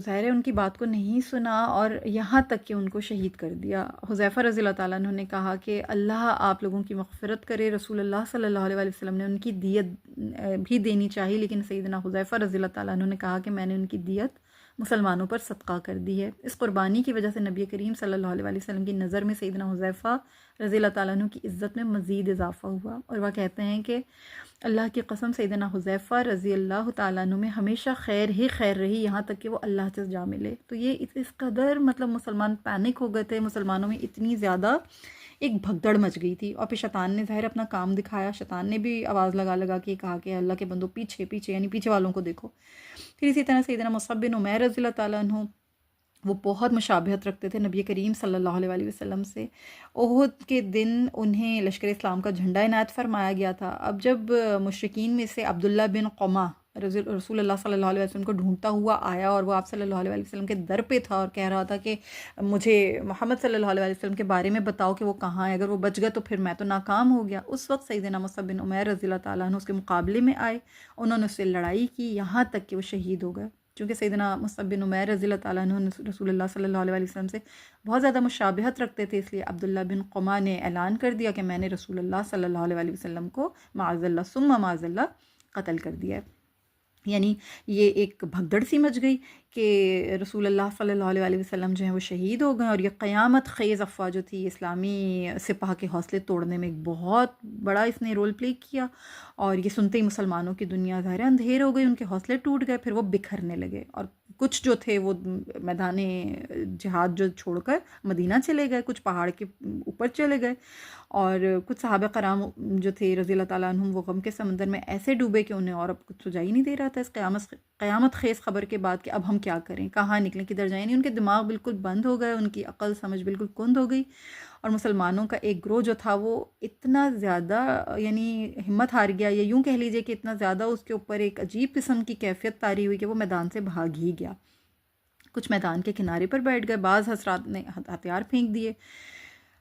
ظاہر ہے ان کی بات کو نہیں سنا، اور یہاں تک کہ ان کو شہید کر دیا۔ حذیفہ رضی اللہ تعالیٰ عنہ نے کہا کہ اللہ آپ لوگوں کی مغفرت کرے، رسول اللہ صلی اللہ علیہ وآلہ وسلم نے ان کی دیت بھی دینی چاہیے، لیکن سیدنا حذیفہ رضی اللہ تعالیٰ عنہ نے کہا کہ میں نے ان کی دیت مسلمانوں پر صدقہ کر دی ہے۔ اس قربانی کی وجہ سے نبی کریم صلی اللہ علیہ وآلہ وسلم کی نظر میں سیدنا حذیفہ رضی اللہ تعالیٰ عنہ کی عزت میں مزید اضافہ ہوا، اور وہ کہتے ہیں کہ اللہ کی قسم سیدنا حذیفہ رضی اللہ تعالیٰ عنہ میں ہمیشہ خیر ہی خیر رہی، یہاں تک کہ وہ اللہ سے جا ملے۔ تو یہ اس قدر مطلب مسلمان پینک ہو گئے تھے، مسلمانوں میں اتنی زیادہ ایک بھگدڑ مچ گئی تھی، اور پھر شیطان نے ظاہر اپنا کام دکھایا، شیطان نے بھی آواز لگا لگا کے کہا کہ اللہ کے بندو پیچھے پیچھے، یعنی پیچھے والوں کو دیکھو۔ پھر اسی طرح سیدنا مصعب بن عمیر رضی اللہ تعالیٰ عنہ، وہ بہت مشابہت رکھتے تھے نبی کریم صلی اللہ علیہ وآلہ وسلم سے۔ احد کے دن انہیں لشکر اسلام کا جھنڈا عنایت فرمایا گیا تھا۔ اب جب مشرکین میں سے عبداللہ بن قمہ رسول اللہ صلی اللہ علیہ وسلم کو ڈھونڈتا ہوا آیا، اور وہ آپ صلی اللہ علیہ وسلم کے در پہ تھا اور کہہ رہا تھا کہ مجھے محمد صلی اللہ علیہ وسلم کے بارے میں بتاؤ کہ وہ کہاں ہے، اگر وہ بچ گیا تو پھر میں تو ناکام ہو گیا۔ اس وقت سیدنا مصعب بن عمیر رضی اللہ تعالیٰ عنہ اس کے مقابلے میں آئے، انہوں نے اس سے لڑائی کی، یہاں تک کہ وہ شہید ہو گئے۔ چونکہ سیدنا مصعب بن عمیر رضی اللہ تعالیٰ عنہ رسول اللہ صلی اللہ علیہ وسلم سے بہت زیادہ مشابہت رکھتے تھے، اس لیے عبداللہ بن قمہ نے اعلان کر دیا کہ میں نے رسول اللہ صلی اللہ علیہ وسلم کو معاذ اللہ ثم معاذ اللہ قتل کر دیا ہے۔ یعنی یہ ایک بھگدڑ سی مچ گئی کہ رسول اللہ صلی اللہ علیہ وسلم جو ہیں وہ شہید ہو گئے، اور یہ قیامت خیز افواہ جو تھی اسلامی سپاہ کے حوصلے توڑنے میں ایک بہت بڑا اس نے رول پلے کیا، اور یہ سنتے ہی مسلمانوں کی دنیا ظاہر اندھیر ہو گئی، ان کے حوصلے ٹوٹ گئے، پھر وہ بکھرنے لگے، اور کچھ جو تھے وہ میدان جہاد جو چھوڑ کر مدینہ چلے گئے، کچھ پہاڑ کے اوپر چلے گئے، اور کچھ صحابہ کرام جو تھے رضی اللہ تعالیٰ عنہم وہ غم کے سمندر میں ایسے ڈوبے کہ انہیں اور اب کچھ سجائی نہیں دے رہا تھا اس قیامت خیز خبر کے بعد کہ اب ہم کیا کریں، کہاں نکلیں، کدھر جائیں، یعنی ان کے دماغ بالکل بند ہو گئے، ان کی عقل سمجھ بالکل کند ہو گئی، اور مسلمانوں کا ایک گروہ جو تھا وہ اتنا زیادہ یعنی ہمت ہار گیا، یا یوں کہہ لیجئے کہ اتنا زیادہ اس کے اوپر ایک عجیب قسم کی کیفیت طاری ہوئی کہ وہ میدان سے بھاگ ہی گیا۔ کچھ میدان کے کنارے پر بیٹھ گئے، بعض حضرات نے ہتھیار پھینک دیے،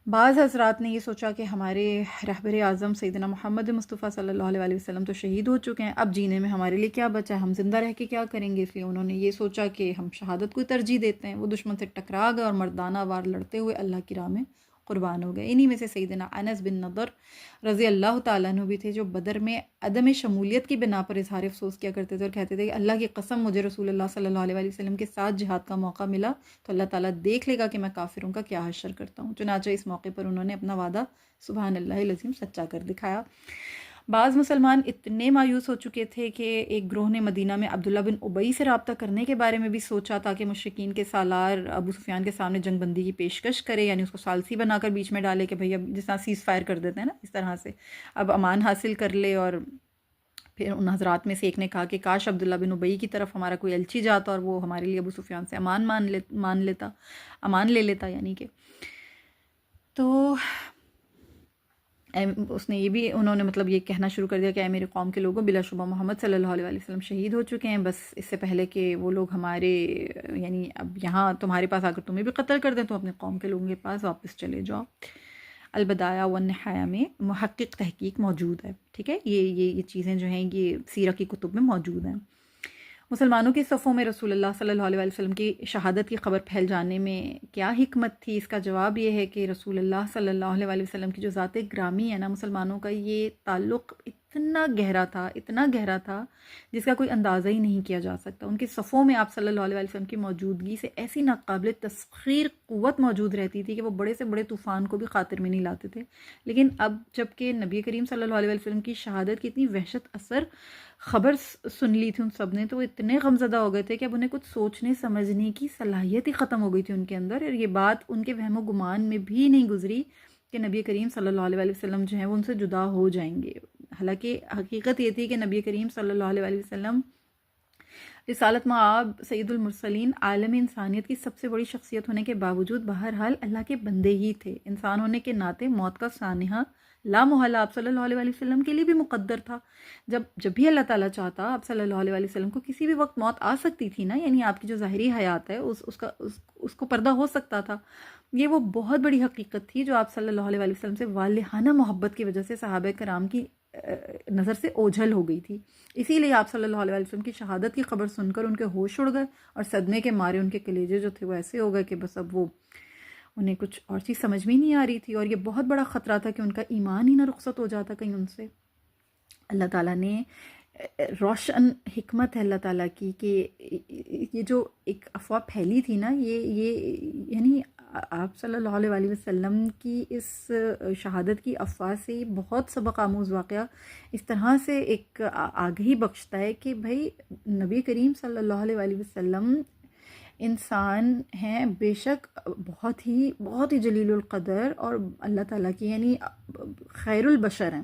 بعض حضرات نے یہ سوچا کہ ہمارے رہبر اعظم سیدنا محمد مصطفیٰ صلی اللہ علیہ وسلم تو شہید ہو چکے ہیں، اب جینے میں ہمارے لیے کیا بچا ہے، ہم زندہ رہ کے کیا کریں گے، اس لیے انہوں نے یہ سوچا کہ ہم شہادت کو ترجیح دیتے ہیں۔ وہ دشمن سے ٹکرا گئے اور مردانہ وار لڑتے ہوئے اللہ کی راہ میں قربان ہو گئے۔ انہی میں سے سیدنا انس بن نضر رضی اللہ تعالیٰ عنہ بھی تھے، جو بدر میں عدم شمولیت کی بنا پر اظہار افسوس کیا کرتے تھے اور کہتے تھے کہ اللہ کی قسم مجھے رسول اللہ صلی اللہ علیہ وسلم کے ساتھ جہاد کا موقع ملا تو اللہ تعالیٰ دیکھ لے گا کہ میں کافروں کا کیا حشر کرتا ہوں۔ چنانچہ اس موقع پر انہوں نے اپنا وعدہ سبحان اللہ العظیم سچا کر دکھایا۔ بعض مسلمان اتنے مایوس ہو چکے تھے کہ ایک گروہ نے مدینہ میں عبداللہ بن ابی سے رابطہ کرنے کے بارے میں بھی سوچا تاکہ مشرکین کے سالار ابو سفیان کے سامنے جنگ بندی کی پیشکش کرے، یعنی اس کو ثالثی بنا کر بیچ میں ڈالے کہ بھئی اب جس طرح سیز فائر کر دیتے ہیں نا، اس طرح سے اب امان حاصل کر لے۔ اور پھر ان حضرات میں سے ایک نے کہا کہ کاش عبداللہ بن ابی کی طرف ہمارا کوئی الچی جاتا اور وہ ہمارے لیے ابو سفیان سے امان لے لیتا، یعنی کہ تو اس نے یہ بھی انہوں نے مطلب یہ کہنا شروع کر دیا کہ اے میرے قوم کے لوگوں، بلا شبہ محمد صلی اللہ علیہ وسلم شہید ہو چکے ہیں، بس اس سے پہلے کہ وہ لوگ ہمارے یعنی اب یہاں تمہارے پاس آ کر تمہیں بھی قتل کر دیں تو اپنے قوم کے لوگوں کے پاس واپس چلے جاؤ۔ البدایہ والنہایہ میں محقق تحقیق موجود ہے، ٹھیک ہے، یہ چیزیں جو ہیں یہ سیرہ کی کتب میں موجود ہیں۔ مسلمانوں کی صفوں میں رسول اللہ صلی اللہ علیہ وسلم کی شہادت کی خبر پھیل جانے میں کیا حکمت تھی؟ اس کا جواب یہ ہے کہ رسول اللہ صلی اللہ علیہ وسلم کی جو ذات گرامی ہے نا، مسلمانوں کا یہ تعلق اتنا گہرا تھا جس کا کوئی اندازہ ہی نہیں کیا جا سکتا۔ ان کی صفوں میں آپ صلی اللہ علیہ وسلم کی موجودگی سے ایسی ناقابل تسخیر قوت موجود رہتی تھی کہ وہ بڑے سے بڑے طوفان کو بھی خاطر میں نہیں لاتے تھے۔ لیکن اب جب کہ نبی کریم صلی اللہ علیہ وسلم کی شہادت کی اتنی وحشت اثر خبر سن لی تھی ان سب نے، تو وہ اتنے غمزدہ ہو گئے تھے کہ اب انہیں کچھ سوچنے سمجھنے کی صلاحیت ہی ختم ہو گئی تھی ان کے اندر، اور یہ بات ان کے وہم و گمان میں بھی نہیں گزری کہ نبی کریم صلی اللہ علیہ وسلم جو ہیں وہ ان سے جدا ہو جائیں گے۔ حالانکہ حقیقت یہ تھی کہ نبی کریم صلی اللہ علیہ وسلم رسالت مآب سید المرسلین، عالم انسانیت کی سب سے بڑی شخصیت ہونے کے باوجود بہرحال اللہ کے بندے ہی تھے۔ انسان ہونے کے ناطے موت کا سانحہ لا محالہ آپ صلی اللہ علیہ وسلم کے لیے بھی مقدر تھا۔ جب بھی اللہ تعالیٰ چاہتا آپ صلی اللہ علیہ وسلم کو کسی بھی وقت موت آ سکتی تھی نا، یعنی آپ کی جو ظاہری حیات ہے اس کو پردہ ہو سکتا تھا۔ یہ وہ بہت بڑی حقیقت تھی جو آپ صلی اللہ علیہ وسلم سے والہانہ محبت کی وجہ سے صحابہ کرام کی نظر سے اوجھل ہو گئی تھی۔ اسی لیے آپ صلی اللہ علیہ وسلم کی شہادت کی خبر سن کر ان کے ہوش اڑ گئے، اور صدمے کے مارے ان کے کلیجے جو تھے وہ ایسے ہو گئے کہ بس اب وہ انہیں کچھ اور چیز سمجھ میں نہیں آ رہی تھی، اور یہ بہت بڑا خطرہ تھا کہ ان کا ایمان ہی نہ رخصت ہو جاتا کہیں ان سے۔ اللہ تعالیٰ نے روشن حکمت ہے اللہ تعالیٰ کی کہ یہ جو ایک افواہ پھیلی تھی نا، یہ یعنی آپ صلی اللہ علیہ وسلم کی اس شہادت کی افواہ سے بہت سبق آموز واقعہ اس طرح سے ایک آگہی بخشتا ہے کہ بھائی نبی کریم صلی اللہ علیہ وسلم انسان ہیں بے شک، بہت ہی جلیل القدر اور اللہ تعالیٰ کی یعنی خیر البشر ہیں،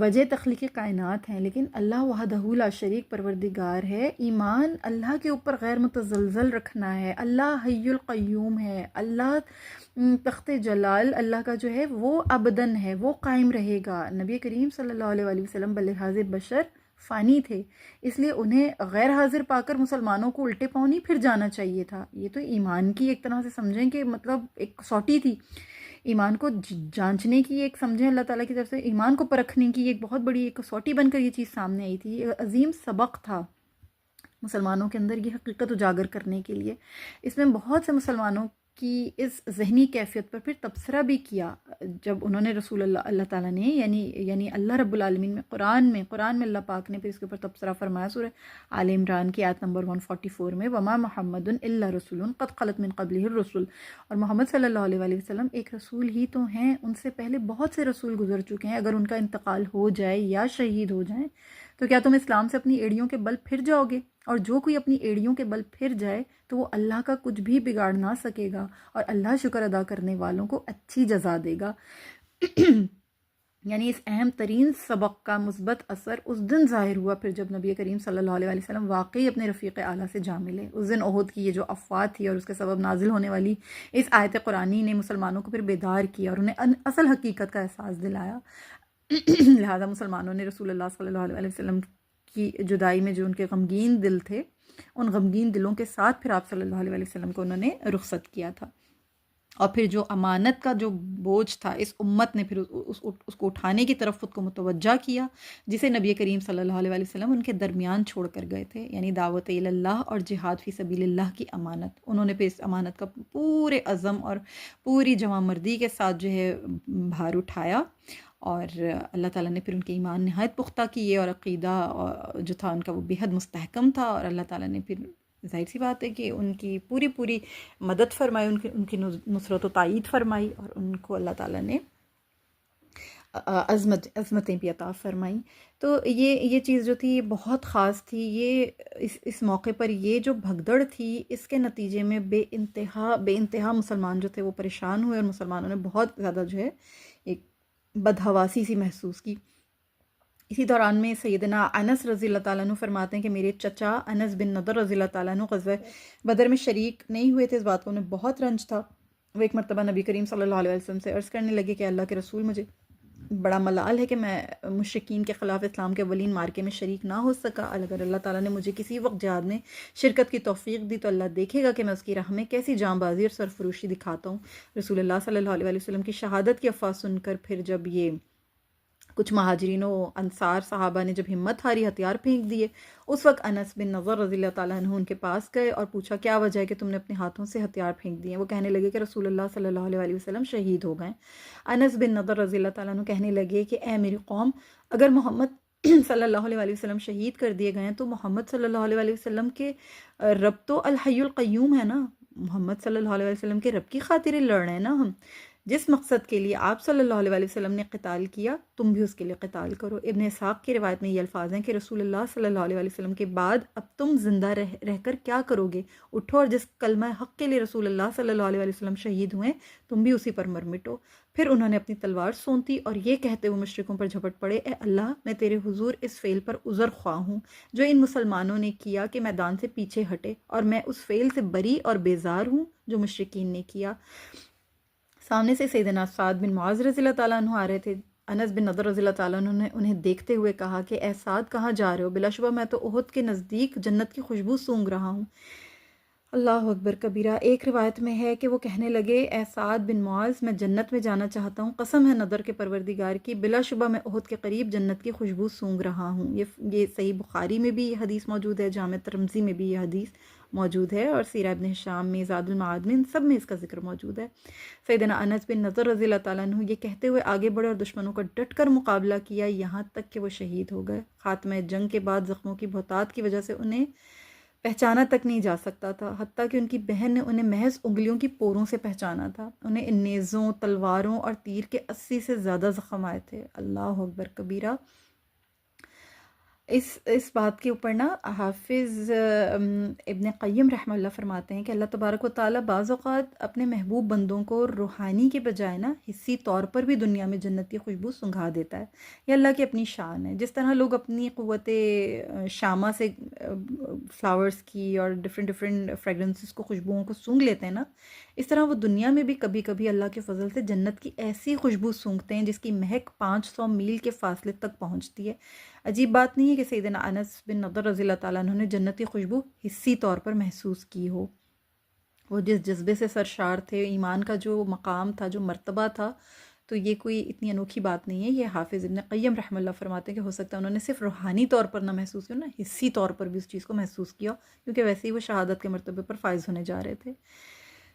وجہ تخلیق کائنات ہیں، لیکن اللہ وحدہ لا شریک پروردگار ہے۔ ایمان اللہ کے اوپر غیر متزلزل رکھنا ہے۔ اللہ حی القیوم ہے، اللہ تخت جلال اللہ کا جو ہے وہ ابداً ہے، وہ قائم رہے گا۔ نبی کریم صلی اللہ علیہ وسلم بلحاظ بشر فانی تھے، اس لیے انہیں غیر حاضر پا کر مسلمانوں کو الٹے پاؤں نہیں پھر جانا چاہیے تھا۔ یہ تو ایمان کی ایک طرح سے سمجھیں کہ مطلب ایک کسوٹی تھی، ایمان کو جانچنے کی ایک سمجھیں اللہ تعالیٰ کی طرف سے ایمان کو پرکھنے کی ایک بہت بڑی ایک کسوٹی بن کر یہ چیز سامنے آئی تھی۔ یہ عظیم سبق تھا مسلمانوں کے اندر یہ حقیقت اجاگر کرنے کے لیے۔ اس میں بہت سے مسلمانوں کی اس ذہنی کیفیت پر پھر تبصرہ بھی کیا جب انہوں نے رسول اللہ تعالیٰ نے یعنی اللہ رب العالمین میں قرآن میں اللہ پاک نے پھر اس کے اوپر تبصرہ فرمایا سورہ آل عمران کی آیت نمبر 144 میں، وما محمد الا رسول قد خلت من قبلہ الرسل، اور محمد صلی اللہ علیہ وسلم ایک رسول ہی تو ہیں، ان سے پہلے بہت سے رسول گزر چکے ہیں، اگر ان کا انتقال ہو جائے یا شہید ہو جائیں تو کیا تم اسلام سے اپنی ایڑیوں کے بل پھر جاؤ گے؟ اور جو کوئی اپنی ایڑیوں کے بل پھر جائے تو وہ اللہ کا کچھ بھی بگاڑ نہ سکے گا، اور اللہ شکر ادا کرنے والوں کو اچھی جزا دے گا۔ یعنی اس اہم ترین سبق کا مثبت اثر اس دن ظاہر ہوا پھر جب نبی کریم صلی اللہ علیہ وسلم واقعی اپنے رفیق اعلیٰ سے جا ملے۔ اس دن احد کی یہ جو افواہ تھی اور اس کے سبب نازل ہونے والی اس آیت قرآنی نے مسلمانوں کو پھر بیدار کیا اور انہیں اصل حقیقت کا احساس دلایا۔ لہٰذا مسلمانوں نے رسول اللہ صلی اللہ علیہ وسلم کی جدائی میں جو ان کے غمگین دل تھے، ان غمگین دلوں کے ساتھ پھر آپ صلی اللہ علیہ وسلم کو انہوں نے رخصت کیا تھا، اور پھر جو امانت کا جو بوجھ تھا اس امت نے پھر اس کو اٹھانے کی طرف خود کو متوجہ کیا، جسے نبی کریم صلی اللہ علیہ وسلم ان کے درمیان چھوڑ کر گئے تھے، یعنی دعوت اللہ اور جہاد فی سبیل اللہ کی امانت۔ انہوں نے پھر اس امانت کا پورے عزم اور پوری جوان مردی کے ساتھ جو ہے بھار اٹھایا، اور اللہ تعالیٰ نے پھر ان کے ایمان نہایت پختہ کیے، اور عقیدہ جو تھا ان کا وہ بے حد مستحکم تھا، اور اللہ تعالیٰ نے پھر ظاہر سی بات ہے کہ ان کی پوری مدد فرمائی، ان کی نصرت و تائید فرمائی، اور ان کو اللہ تعالیٰ نے عظمتیں بھی عطا فرمائیں۔ تو یہ چیز جو تھی یہ بہت خاص تھی۔ یہ اس موقع پر یہ جو بھگدڑ تھی اس کے نتیجے میں بے انتہا مسلمان جو تھے وہ پریشان ہوئے، اور مسلمانوں نے بہت زیادہ جو ہے ایک بدحواسی سی محسوس کی۔ اسی دوران میں سیدنا انس رضی اللہ تعالیٰ عنہ فرماتے ہیں کہ میرے چچا انس بن نضر رضی اللہ تعالیٰ عنہ غزوہ بدر میں شریک نہیں ہوئے تھے، اس بات کو انہیں بہت رنج تھا۔ وہ ایک مرتبہ نبی کریم صلی اللہ علیہ وسلم سے عرض کرنے لگے کہ اللہ کے رسول، مجھے بڑا ملال ہے کہ میں مشرکین کے خلاف اسلام کے اولین مارکے میں شریک نہ ہو سکا، اگر اللہ تعالیٰ نے مجھے کسی وقت جہاد میں شرکت کی توفیق دی تو اللہ دیکھے گا کہ میں اس کی راہ میں کیسی جاں بازی اور سرفروشی دکھاتا ہوں۔ رسول اللہ صلی اللہ علیہ وسلم کی شہادت کی افواہ سن کر پھر جب یہ کچھ مہاجرین و انصار صحابہ نے جب ہمت ہاری ہتھیار پھینک دیے، اس وقت انس بن نضر رضی اللہ تعالیٰ عنہ ان کے پاس گئے اور پوچھا کیا وجہ ہے کہ تم نے اپنے ہاتھوں سے ہتھیار پھینک دیے؟ وہ کہنے لگے کہ رسول اللہ صلی اللہ علیہ وآلہ وسلم شہید ہو گئے۔ انس بن نضر رضی اللہ تعالیٰ عنہ کہنے لگے کہ اے میری قوم، اگر محمد صلی اللہ علیہ وآلہ وسلم شہید کر دیے گئے ہیں تو محمد صلی اللہ علیہ وآلہ وسلم کے رب تو الحی القیوم ہے نا، محمد صلی اللہ علیہ وسلم کے رب کی خاطر لڑ رہے ہیں نا ہم۔ جس مقصد کے لیے آپ صلی اللہ علیہ وآلہ وسلم نے قتال کیا، تم بھی اس کے لیے قتال کرو۔ ابن اسحاق کی روایت میں یہ الفاظ ہیں کہ رسول اللہ صلی اللہ علیہ وآلہ وسلم کے بعد اب تم زندہ رہ کر کیا کرو گے؟ اٹھو اور جس کلمہ حق کے لیے رسول اللہ صلی اللہ علیہ وآلہ وسلم شہید ہوئے، تم بھی اسی پر مر مٹو۔ پھر انہوں نے اپنی تلوار سونتی اور یہ کہتے ہوئے مشرکوں پر جھپٹ پڑے، اے اللہ، میں تیرے حضور اس فعل پر عذر خواہ ہوں جو ان مسلمانوں نے کیا کہ میدان سے پیچھے ہٹے، اور میں اس فعل سے بری اور بیزار ہوں جو مشرکین نے کیا۔ سامنے سے سیدنا سعد بن معاذ رضی اللہ تعالیٰ عنہ آ رہے تھے۔ انس بن نضر رضی اللہ تعالیٰ عنہ نے انہیں دیکھتے ہوئے کہا کہ اے سعد، کہاں جا رہے ہو؟ بلا شبہ میں تو احد کے نزدیک جنت کی خوشبو سونگھ رہا ہوں۔ اللہ اکبر کبیرہ۔ ایک روایت میں ہے کہ وہ کہنے لگے، اے سعد بن معاذ، میں جنت میں جانا چاہتا ہوں، قسم ہے نظر کے پروردگار کی، بلا شبہ میں احد کے قریب جنت کی خوشبو سونگھ رہا ہوں۔ یہ صحیح بخاری میں بھی یہ حدیث موجود ہے، جامع ترمذی میں بھی یہ حدیث موجود ہے، اور سیرہ ابن ہشام میں، زاد المعاد میں، ان سب میں اس کا ذکر موجود ہے۔ سیدنا انس بن نضر رضی اللہ تعالیٰ عنہ یہ کہتے ہوئے آگے بڑھے اور دشمنوں کا ڈٹ کر مقابلہ کیا یہاں تک کہ وہ شہید ہو گئے۔ خاتمہ جنگ کے بعد زخموں کی بہتات کی وجہ سے انہیں پہچانا تک نہیں جا سکتا تھا، حتیٰ کہ ان کی بہن نے انہیں محض انگلیوں کی پوروں سے پہچانا تھا۔ انہیں ان نیزوں، تلواروں اور تیر کے 80 سے زیادہ زخم آئے تھے۔ اللہ اکبر کبیرہ۔ اس بات کے اوپر نا حافظ ابن قیم رحمہ اللہ فرماتے ہیں کہ اللہ تبارک و تعالیٰ بعض اوقات اپنے محبوب بندوں کو روحانی کے بجائے نا حسی طور پر بھی دنیا میں جنت کی خوشبو سنگھا دیتا ہے۔ یہ اللہ کی اپنی شان ہے۔ جس طرح لوگ اپنی قوت شامہ سے فلاورز کی اور ڈفرینٹ فریگرنسز کو، خوشبوؤں کو سونگھ لیتے ہیں نا، اس طرح وہ دنیا میں بھی کبھی کبھی اللہ کے فضل سے جنت کی ایسی خوشبو سونگھتے ہیں جس کی مہک 500 میل کے فاصلے تک پہنچتی ہے۔ عجیب بات نہیں ہے کہ سیدنا انس بن نضر رضی اللہ تعالیٰ عنہ نے جنتی خوشبو حسی طور پر محسوس کی ہو۔ وہ جس جذبے سے سرشار تھے، ایمان کا جو مقام تھا، جو مرتبہ تھا، تو یہ کوئی اتنی انوکھی بات نہیں ہے۔ یہ حافظ ابن قیم رحمہ اللہ فرماتے ہیں کہ ہو سکتا ہے انہوں نے صرف روحانی طور پر نہ محسوس کیا، نہ حسی طور پر بھی اس چیز کو محسوس کیا، کیونکہ ویسے ہی وہ شہادت کے مرتبے پر فائز ہونے جا رہے تھے۔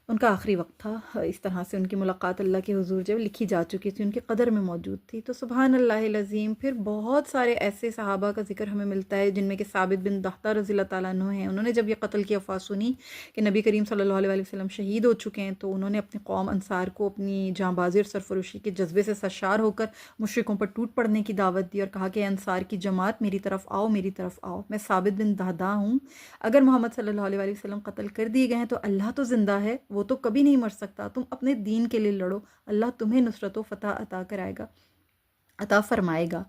ان کا آخری وقت تھا، اس طرح سے ان کی ملاقات اللہ کے حضور جب لکھی جا چکی تھی، ان کی قدر میں موجود تھی۔ تو سبحان اللہ العظیم۔ پھر بہت سارے ایسے صحابہ کا ذکر ہمیں ملتا ہے جن میں کہ ثابت بن دحدہ رضی اللہ تعالیٰ عنہ ہیں۔ انہوں نے جب یہ قتل کی افواہ سنی کہ نبی کریم صلی اللہ علیہ وسلم شہید ہو چکے ہیں، تو انہوں نے اپنی قوم انصار کو اپنی جاں بازی اور سرفروشی کے جذبے سے سرشار ہو کر مشرکوں پر ٹوٹ پڑنے کی دعوت دی اور کہا کہ انصار کی جماعت، میری طرف آؤ، میری طرف آؤ، میں ثابت بن دحدہ ہوں۔ اگر محمد صلی اللہ علیہ وسلم قتل کر دیے گئے ہیں تو اللہ تو زندہ ہے، وہ تو کبھی نہیں مر سکتا، تم اپنے دین کے لیے لڑو، اللہ تمہیں نصرت و فتح عطا فرمائے گا۔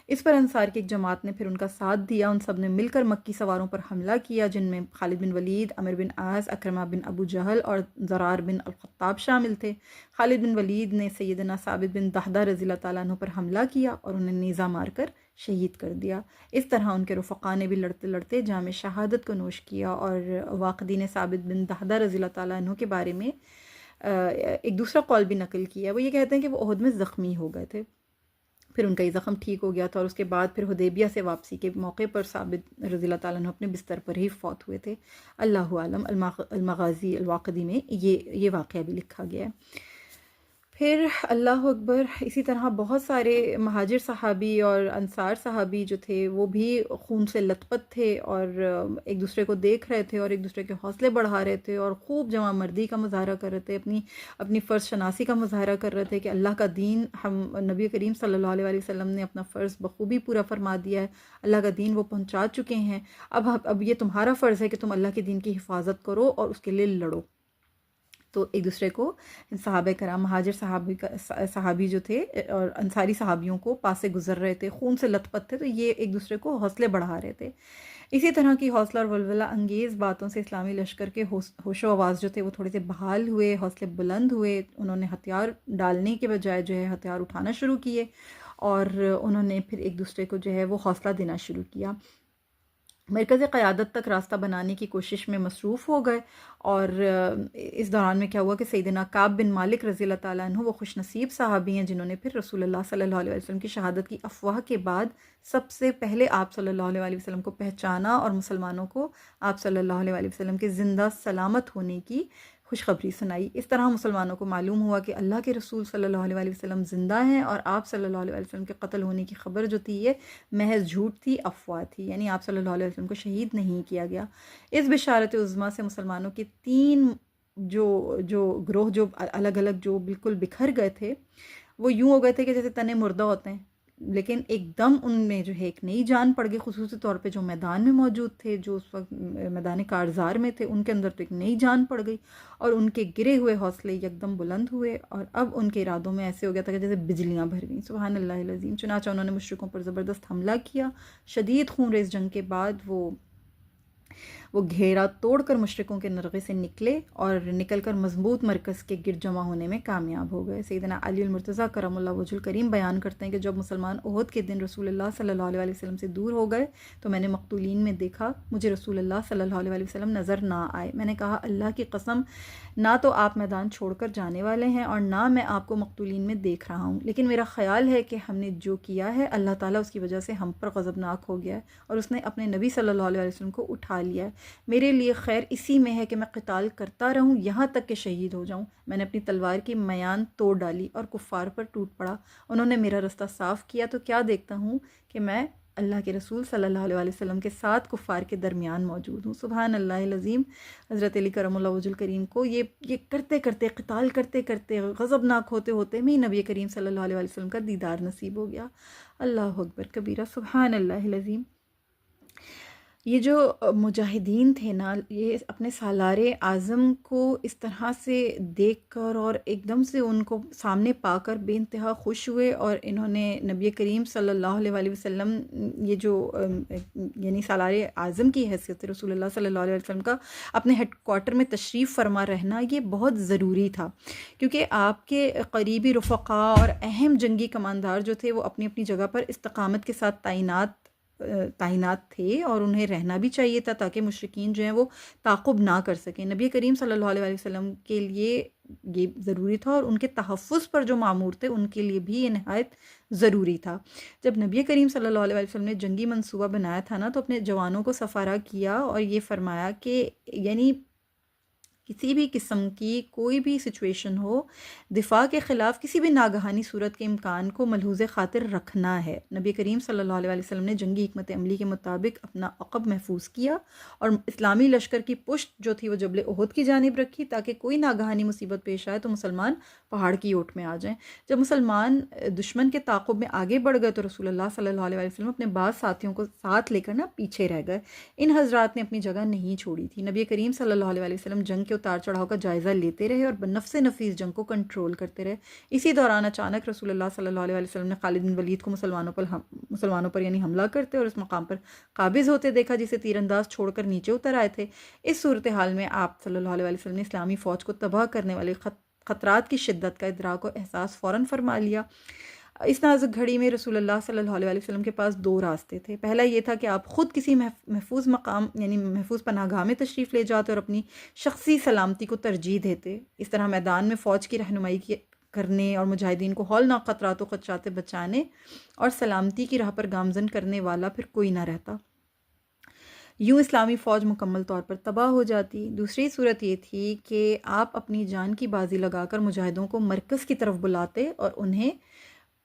اس پر انصار کی ایک جماعت نے پھر ان کا ساتھ دیا۔ ان سب نے مل کر مکی سواروں پر حملہ کیا، جن میں خالد بن ولید، عامر بن عاص، اکرمہ بن ابو جہل اور زرار بن الخطاب شامل تھے۔ خالد بن ولید نے سیدنا ثابت بن دحدہ رضی اللہ تعالیٰ عنہ پر حملہ کیا اور انہیں نیزہ مار کر شہید کر دیا۔ اس طرح ان کے رفقا نے بھی لڑتے لڑتے جام شہادت کو نوش کیا۔ اور واقدی نے ثابت بن دحدہ رضی اللہ تعالیٰ عنہ کے بارے میں ایک دوسرا قول بھی نقل کیا۔ وہ یہ کہتے ہیں کہ وہ احد میں زخمی ہو گئے تھے، پھر ان کا یہ زخم ٹھیک ہو گیا تھا، اور اس کے بعد پھر حدیبیہ سے واپسی کے موقع پر ثابت رضی اللہ تعالیٰ عنہ اپنے بستر پر ہی فوت ہوئے تھے۔ اللہ عالم۔ المغازی الواقدی میں یہ واقعہ بھی لکھا گیا ہے۔ پھر اللہ اکبر، اسی طرح بہت سارے مہاجر صحابی اور انصار صحابی جو تھے وہ بھی خون سے لت پت تھے، اور ایک دوسرے کو دیکھ رہے تھے اور ایک دوسرے کے حوصلے بڑھا رہے تھے، اور خوب جمع مردی کا مظاہرہ کر رہے تھے، اپنی فرض شناسی کا مظاہرہ کر رہے تھے کہ اللہ کا دین، ہم نبی کریم صلی اللہ علیہ وسلم نے اپنا فرض بخوبی پورا فرما دیا ہے، اللہ کا دین وہ پہنچا چکے ہیں، اب یہ تمہارا فرض ہے کہ تم اللہ کے دین کی حفاظت کرو اور اس کے لیے لڑو۔ تو ایک دوسرے کو صحابہ کرام، مہاجر صحابی جو تھے اور انصاری صحابیوں کو پاس سے گزر رہے تھے، خون سے لت پت تھے، تو یہ ایک دوسرے کو حوصلے بڑھا رہے تھے۔ اسی طرح کی حوصلہ اور ولولہ انگیز باتوں سے اسلامی لشکر کے ہوش و آواز جو تھے وہ تھوڑے سے بحال ہوئے، حوصلے بلند ہوئے۔ انہوں نے ہتھیار ڈالنے کے بجائے جو ہے ہتھیار اٹھانا شروع کیے، اور انہوں نے پھر ایک دوسرے کو جو ہے وہ حوصلہ دینا شروع کیا۔ مرکز قیادت تک راستہ بنانے کی کوشش میں مصروف ہو گئے، اور اس دوران میں کیا ہوا کہ سیدنا کعب بن مالک رضی اللہ تعالیٰ عنہ وہ خوش نصیب صحابی ہیں جنہوں نے پھر رسول اللہ صلی اللہ علیہ وسلم کی شہادت کی افواہ کے بعد سب سے پہلے آپ صلی اللہ علیہ وسلم کو پہچانا اور مسلمانوں کو آپ صلی اللہ علیہ وسلم کے زندہ سلامت ہونے کی خوشخبری سنائی۔ اس طرح مسلمانوں کو معلوم ہوا کہ اللہ کے رسول صلی اللہ علیہ وسلم زندہ ہیں، اور آپ صلی اللہ علیہ وسلم کے قتل ہونے کی خبر جو تھی یہ محض جھوٹ تھی، افواہ تھی، یعنی آپ صلی اللہ علیہ وسلم کو شہید نہیں کیا گیا۔ اس بشارت عظمیٰ سے مسلمانوں کے تین جو گروہ جو الگ الگ جو بالکل بکھر گئے تھے، وہ یوں ہو گئے تھے کہ جیسے تنے مردہ ہوتے ہیں، لیکن ایک دم ان میں جو ہے ایک نئی جان پڑ گئی، خصوصی طور پہ جو میدان میں موجود تھے، جو اس وقت میدان کارزار میں تھے، ان کے اندر تو ایک نئی جان پڑ گئی، اور ان کے گرے ہوئے حوصلے یکدم بلند ہوئے، اور اب ان کے ارادوں میں ایسے ہو گیا تھا کہ جیسے بجلیاں بھر گئیں۔ سبحان اللہ العظیم۔ چنانچہ انہوں نے مشرکوں پر زبردست حملہ کیا۔ شدید خونریز جنگ کے بعد وہ گھیرا توڑ کر مشرکوں کے نرغے سے نکلے، اور نکل کر مضبوط مرکز کے گرد جمع ہونے میں کامیاب ہو گئے۔ سیدنا علی المرتضیٰ کرم اللہ وجہ الکریم بیان کرتے ہیں کہ جب مسلمان احد کے دن رسول اللہ صلی اللہ علیہ وسلم سے دور ہو گئے تو میں نے مقتولین میں دیکھا، مجھے رسول اللہ صلی اللہ علیہ وسلم نظر نہ آئے۔ میں نے کہا اللہ کی قسم، نہ تو آپ میدان چھوڑ کر جانے والے ہیں اور نہ میں آپ کو مقتولین میں دیکھ رہا ہوں، لیکن میرا خیال ہے کہ ہم نے جو کیا ہے اللہ تعالیٰ اس کی وجہ سے ہم پر غضبناک ہو گیا ہے، اور اس نے اپنے نبی صلی اللہ علیہ وسلم کو اٹھا لیا ہے۔ میرے لیے خیر اسی میں ہے کہ میں قتال کرتا رہوں یہاں تک کہ شہید ہو جاؤں۔ میں نے اپنی تلوار کی میان توڑ ڈالی اور کفار پر ٹوٹ پڑا۔ انہوں نے میرا رستہ صاف کیا تو کیا دیکھتا ہوں کہ میں اللہ کے رسول صلی اللہ علیہ وسلم کے ساتھ کفار کے درمیان موجود ہوں۔ سبحان اللہ العظیم۔ حضرت علی کرم اللہ وجہ الکریم کو یہ کرتے کرتے، قتال کرتے کرتے، غضبناک ہوتے ہوتے میں نبی کریم صلی اللہ علیہ وسلم کا دیدار نصیب ہو گیا۔ اللہ اکبر کبیرہ، سبحان اللہ العظیم۔ یہ جو مجاہدین تھے نا، یہ اپنے سالار اعظم کو اس طرح سے دیکھ کر اور ایک دم سے ان کو سامنے پا کر بے انتہا خوش ہوئے، اور انہوں نے نبی کریم صلی اللہ علیہ وسلم، یہ جو یعنی سالار اعظم کی حیثیت سے رسول اللہ صلی اللہ علیہ وسلم کا اپنے ہیڈ کوارٹر میں تشریف فرما رہنا یہ بہت ضروری تھا، کیونکہ آپ کے قریبی رفقا اور اہم جنگی کماندار جو تھے وہ اپنی اپنی جگہ پر استقامت کے ساتھ تعینات تھے، اور انہیں رہنا بھی چاہیے تھا تاکہ مشرکین جو ہیں وہ تعاقب نہ کر سکیں۔ نبی کریم صلی اللہ علیہ وسلم کے لیے یہ ضروری تھا، اور ان کے تحفظ پر جو مامور تھے ان کے لیے بھی یہ نہایت ضروری تھا۔ جب نبی کریم صلی اللہ علیہ وسلم نے جنگی منصوبہ بنایا تھا نا، تو اپنے جوانوں کو سفارہ کیا اور یہ فرمایا کہ یعنی کسی بھی قسم کی کوئی بھی سچویشن ہو، دفاع کے خلاف کسی بھی ناگہانی صورت کے امکان کو ملحوظ خاطر رکھنا ہے۔ نبی کریم صلی اللہ علیہ وسلم نے جنگی حکمت عملی کے مطابق اپنا عقب محفوظ کیا، اور اسلامی لشکر کی پشت جو تھی وہ جبل احد کی جانب رکھی تاکہ کوئی ناگہانی مصیبت پیش آئے تو مسلمان پہاڑ کی اوٹ میں آ جائیں۔ جب مسلمان دشمن کے تعاقب میں آگے بڑھ گئے تو رسول اللہ صلی اللہ علیہ وسلم اپنے بعض ساتھیوں کو ساتھ لے کر پیچھے رہ گئے۔ ان حضرات نے اپنی جگہ نہیں چھوڑی تھی۔ نبی کریم صلی اللہ علیہ وسلم جنگ کے اتار چڑھاؤ کا جائزہ لیتے رہے اور بنفس نفیس جنگ کو کنٹرول کرتے رہے۔ اسی دوران اچانک رسول اللہ صلی اللہ علیہ وسلم نے خالد بن ولید کو مسلمانوں پر یعنی حملہ کرتے اور اس مقام پر قابض ہوتے دیکھا جسے تیر انداز چھوڑ کر نیچے اتر آئے تھے۔ اس صورتحال میں آپ صلی اللہ علیہ وسلم نے اسلامی فوج کو تباہ کرنے والے خطرات کی شدت کا ادراک و احساس فوراً فرما لیا۔ اس نازک گھڑی میں رسول اللہ صلی اللہ علیہ وسلم کے پاس دو راستے تھے۔ پہلا یہ تھا کہ آپ خود کسی محفوظ مقام یعنی محفوظ پناہ گاہ میں تشریف لے جاتے اور اپنی شخصی سلامتی کو ترجیح دیتے۔ اس طرح میدان میں فوج کی رہنمائی کرنے اور مجاہدین کو ہولناک خطرات و خدشات سے بچانے اور سلامتی کی راہ پر گامزن کرنے والا پھر کوئی نہ رہتا۔ یوں اسلامی فوج مکمل طور پر تباہ ہو جاتی۔ دوسری صورت یہ تھی کہ آپ اپنی جان کی بازی لگا کر مجاہدوں کو مرکز کی طرف بلاتے اور انہیں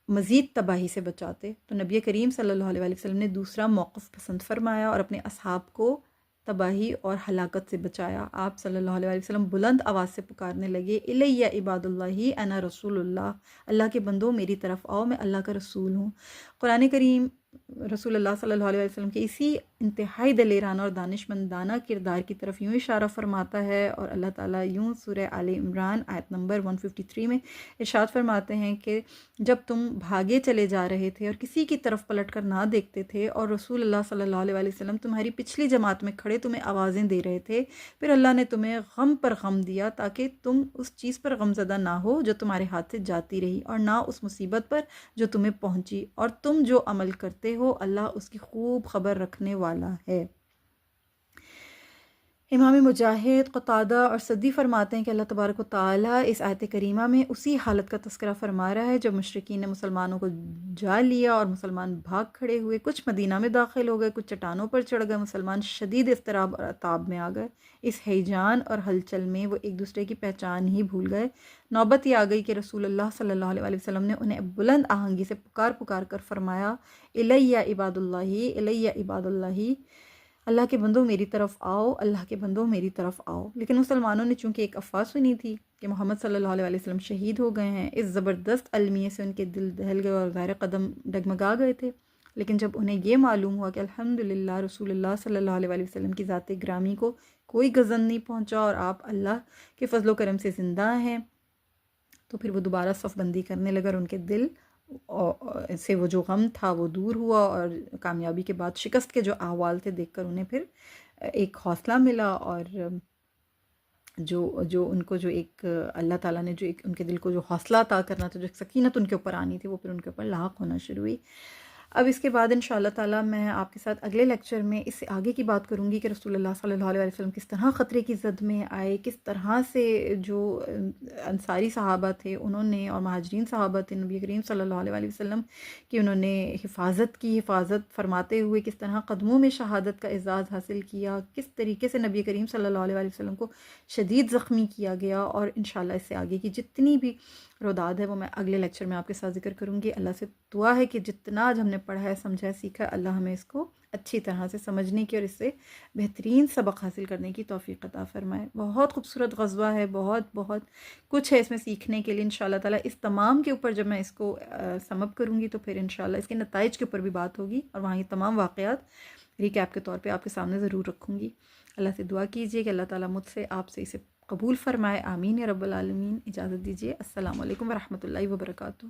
مزید تباہی سے بچاتے۔ تو نبی کریم صلی اللہ علیہ وسلم نے دوسرا موقف پسند فرمایا اور اپنے اصحاب کو تباہی اور ہلاکت سے بچایا۔ آپ صلی اللہ علیہ وسلم بلند آواز سے پکارنے لگے، الیہ عباد اللہ انا رسول اللہ، اللہ کے بندوں میری طرف آؤ، میں اللہ کا رسول ہوں۔ قرآن کریم رسول اللہ صلی اللہ علیہ وسلم کے اسی انتہائی دلیرانہ اور دانشمندانہ کردار کی طرف یوں اشارہ فرماتا ہے، اور اللہ تعالیٰ یوں سورہ آل عمران آیت نمبر 153 میں ارشاد فرماتے ہیں کہ جب تم بھاگے چلے جا رہے تھے اور کسی کی طرف پلٹ کر نہ دیکھتے تھے اور رسول اللہ صلی اللہ علیہ وسلم تمہاری پچھلی جماعت میں کھڑے تمہیں آوازیں دے رہے تھے، پھر اللہ نے تمہیں غم پر غم دیا تاکہ تم اس چیز پر غمزدہ نہ ہو جو تمہارے ہاتھ سے جاتی رہی، اور نہ اس مصیبت پر جو تمہیں پہنچی، اور تم جو عمل کرتے ہو اللہ اس کی خوب خبر رکھنے والا ہے۔ امام مجاہد، قتادہ اور سدی فرماتے ہیں کہ اللہ تبارک و تعالیٰ اس آیت کریمہ میں اسی حالت کا تذکرہ فرما رہا ہے جب مشرکین نے مسلمانوں کو جا لیا اور مسلمان بھاگ کھڑے ہوئے، کچھ مدینہ میں داخل ہو گئے، کچھ چٹانوں پر چڑھ گئے، مسلمان شدید اضطراب اور عتاب میں آ گئے۔ اس ہیجان اور ہلچل میں وہ ایک دوسرے کی پہچان ہی بھول گئے۔ نوبت یہ آ گئی کہ رسول اللہ صلی اللہ علیہ وآلہ وسلم نے انہیں بلند آہنگی سے پکار پکار کر فرمایا، الیہ عباد اللہ، الیہ عباد اللہ، اللہ کے بندوں میری طرف آؤ، اللہ کے بندوں میری طرف آؤ۔ لیکن مسلمانوں نے چونکہ ایک افواہ سنی تھی کہ محمد صلی اللہ علیہ وسلم شہید ہو گئے ہیں، اس زبردست المیے سے ان کے دل دہل گئے اور ظاہر قدم ڈگمگا گئے تھے۔ لیکن جب انہیں یہ معلوم ہوا کہ الحمدللہ رسول اللہ صلی اللہ علیہ وسلم کی ذات گرامی کو کوئی غضن نہیں پہنچا اور آپ اللہ کے فضل و کرم سے زندہ ہیں، تو پھر وہ دوبارہ صف بندی کرنے لگا اور ان کے دل سے وہ جو غم تھا وہ دور ہوا، اور کامیابی کے بعد شکست کے جو احوال تھے دیکھ کر انہیں پھر ایک حوصلہ ملا، اور جو ان کو جو ایک اللہ تعالیٰ نے جو ایک ان کے دل کو جو حوصلہ عطا کرنا تھا، جو ایک سکینت ان کے اوپر آنی تھی، وہ پھر ان کے اوپر لاحق ہونا شروع ہوئی۔ اب اس کے بعد انشاءاللہ تعالیٰ میں آپ کے ساتھ اگلے لیکچر میں اس سے آگے کی بات کروں گی کہ رسول اللہ صلی اللہ علیہ وسلم کس طرح خطرے کی زد میں آئے، کس طرح سے جو انصاری صحابہ تھے انہوں نے اور مہاجرین صحابہ تھے نبی کریم صلی اللہ علیہ وسلم کی، انہوں نے حفاظت فرماتے ہوئے کس طرح قدموں میں شہادت کا اعزاز حاصل کیا، کس طریقے سے نبی کریم صلی اللہ علیہ وسلم کو شدید زخمی کیا گیا، اور انشاءاللہ اس سے آگے کی جتنی بھی روداد ہے وہ میں اگلے لیکچر میں آپ کے ساتھ ذکر کروں گی۔ اللہ سے دعا ہے کہ جتنا آج ہم نے پڑھا ہے، سمجھا ہے، سیکھا ہے، اللہ ہمیں اس کو اچھی طرح سے سمجھنے کی اور اس سے بہترین سبق حاصل کرنے کی توفیق عطا فرمائے۔ بہت خوبصورت غزوہ ہے، بہت کچھ ہے اس میں سیکھنے کے لیے انشاءاللہ تعالیٰ۔ اس تمام کے اوپر جب میں اس کو سم اپ کروں گی تو پھر انشاءاللہ اس کے نتائج کے اوپر بھی بات ہوگی، اور وہاں یہ تمام واقعات ریکیپ کے طور پہ آپ کے سامنے ضرور رکھوں گی۔ اللہ سے دعا کیجئے کہ اللہ تعالیٰ مجھ سے آپ سے اسے قبول فرمائے، آمین یا رب العالمین۔ اجازت دیجیے، السلام علیکم ورحمۃ اللہ وبرکاتہ۔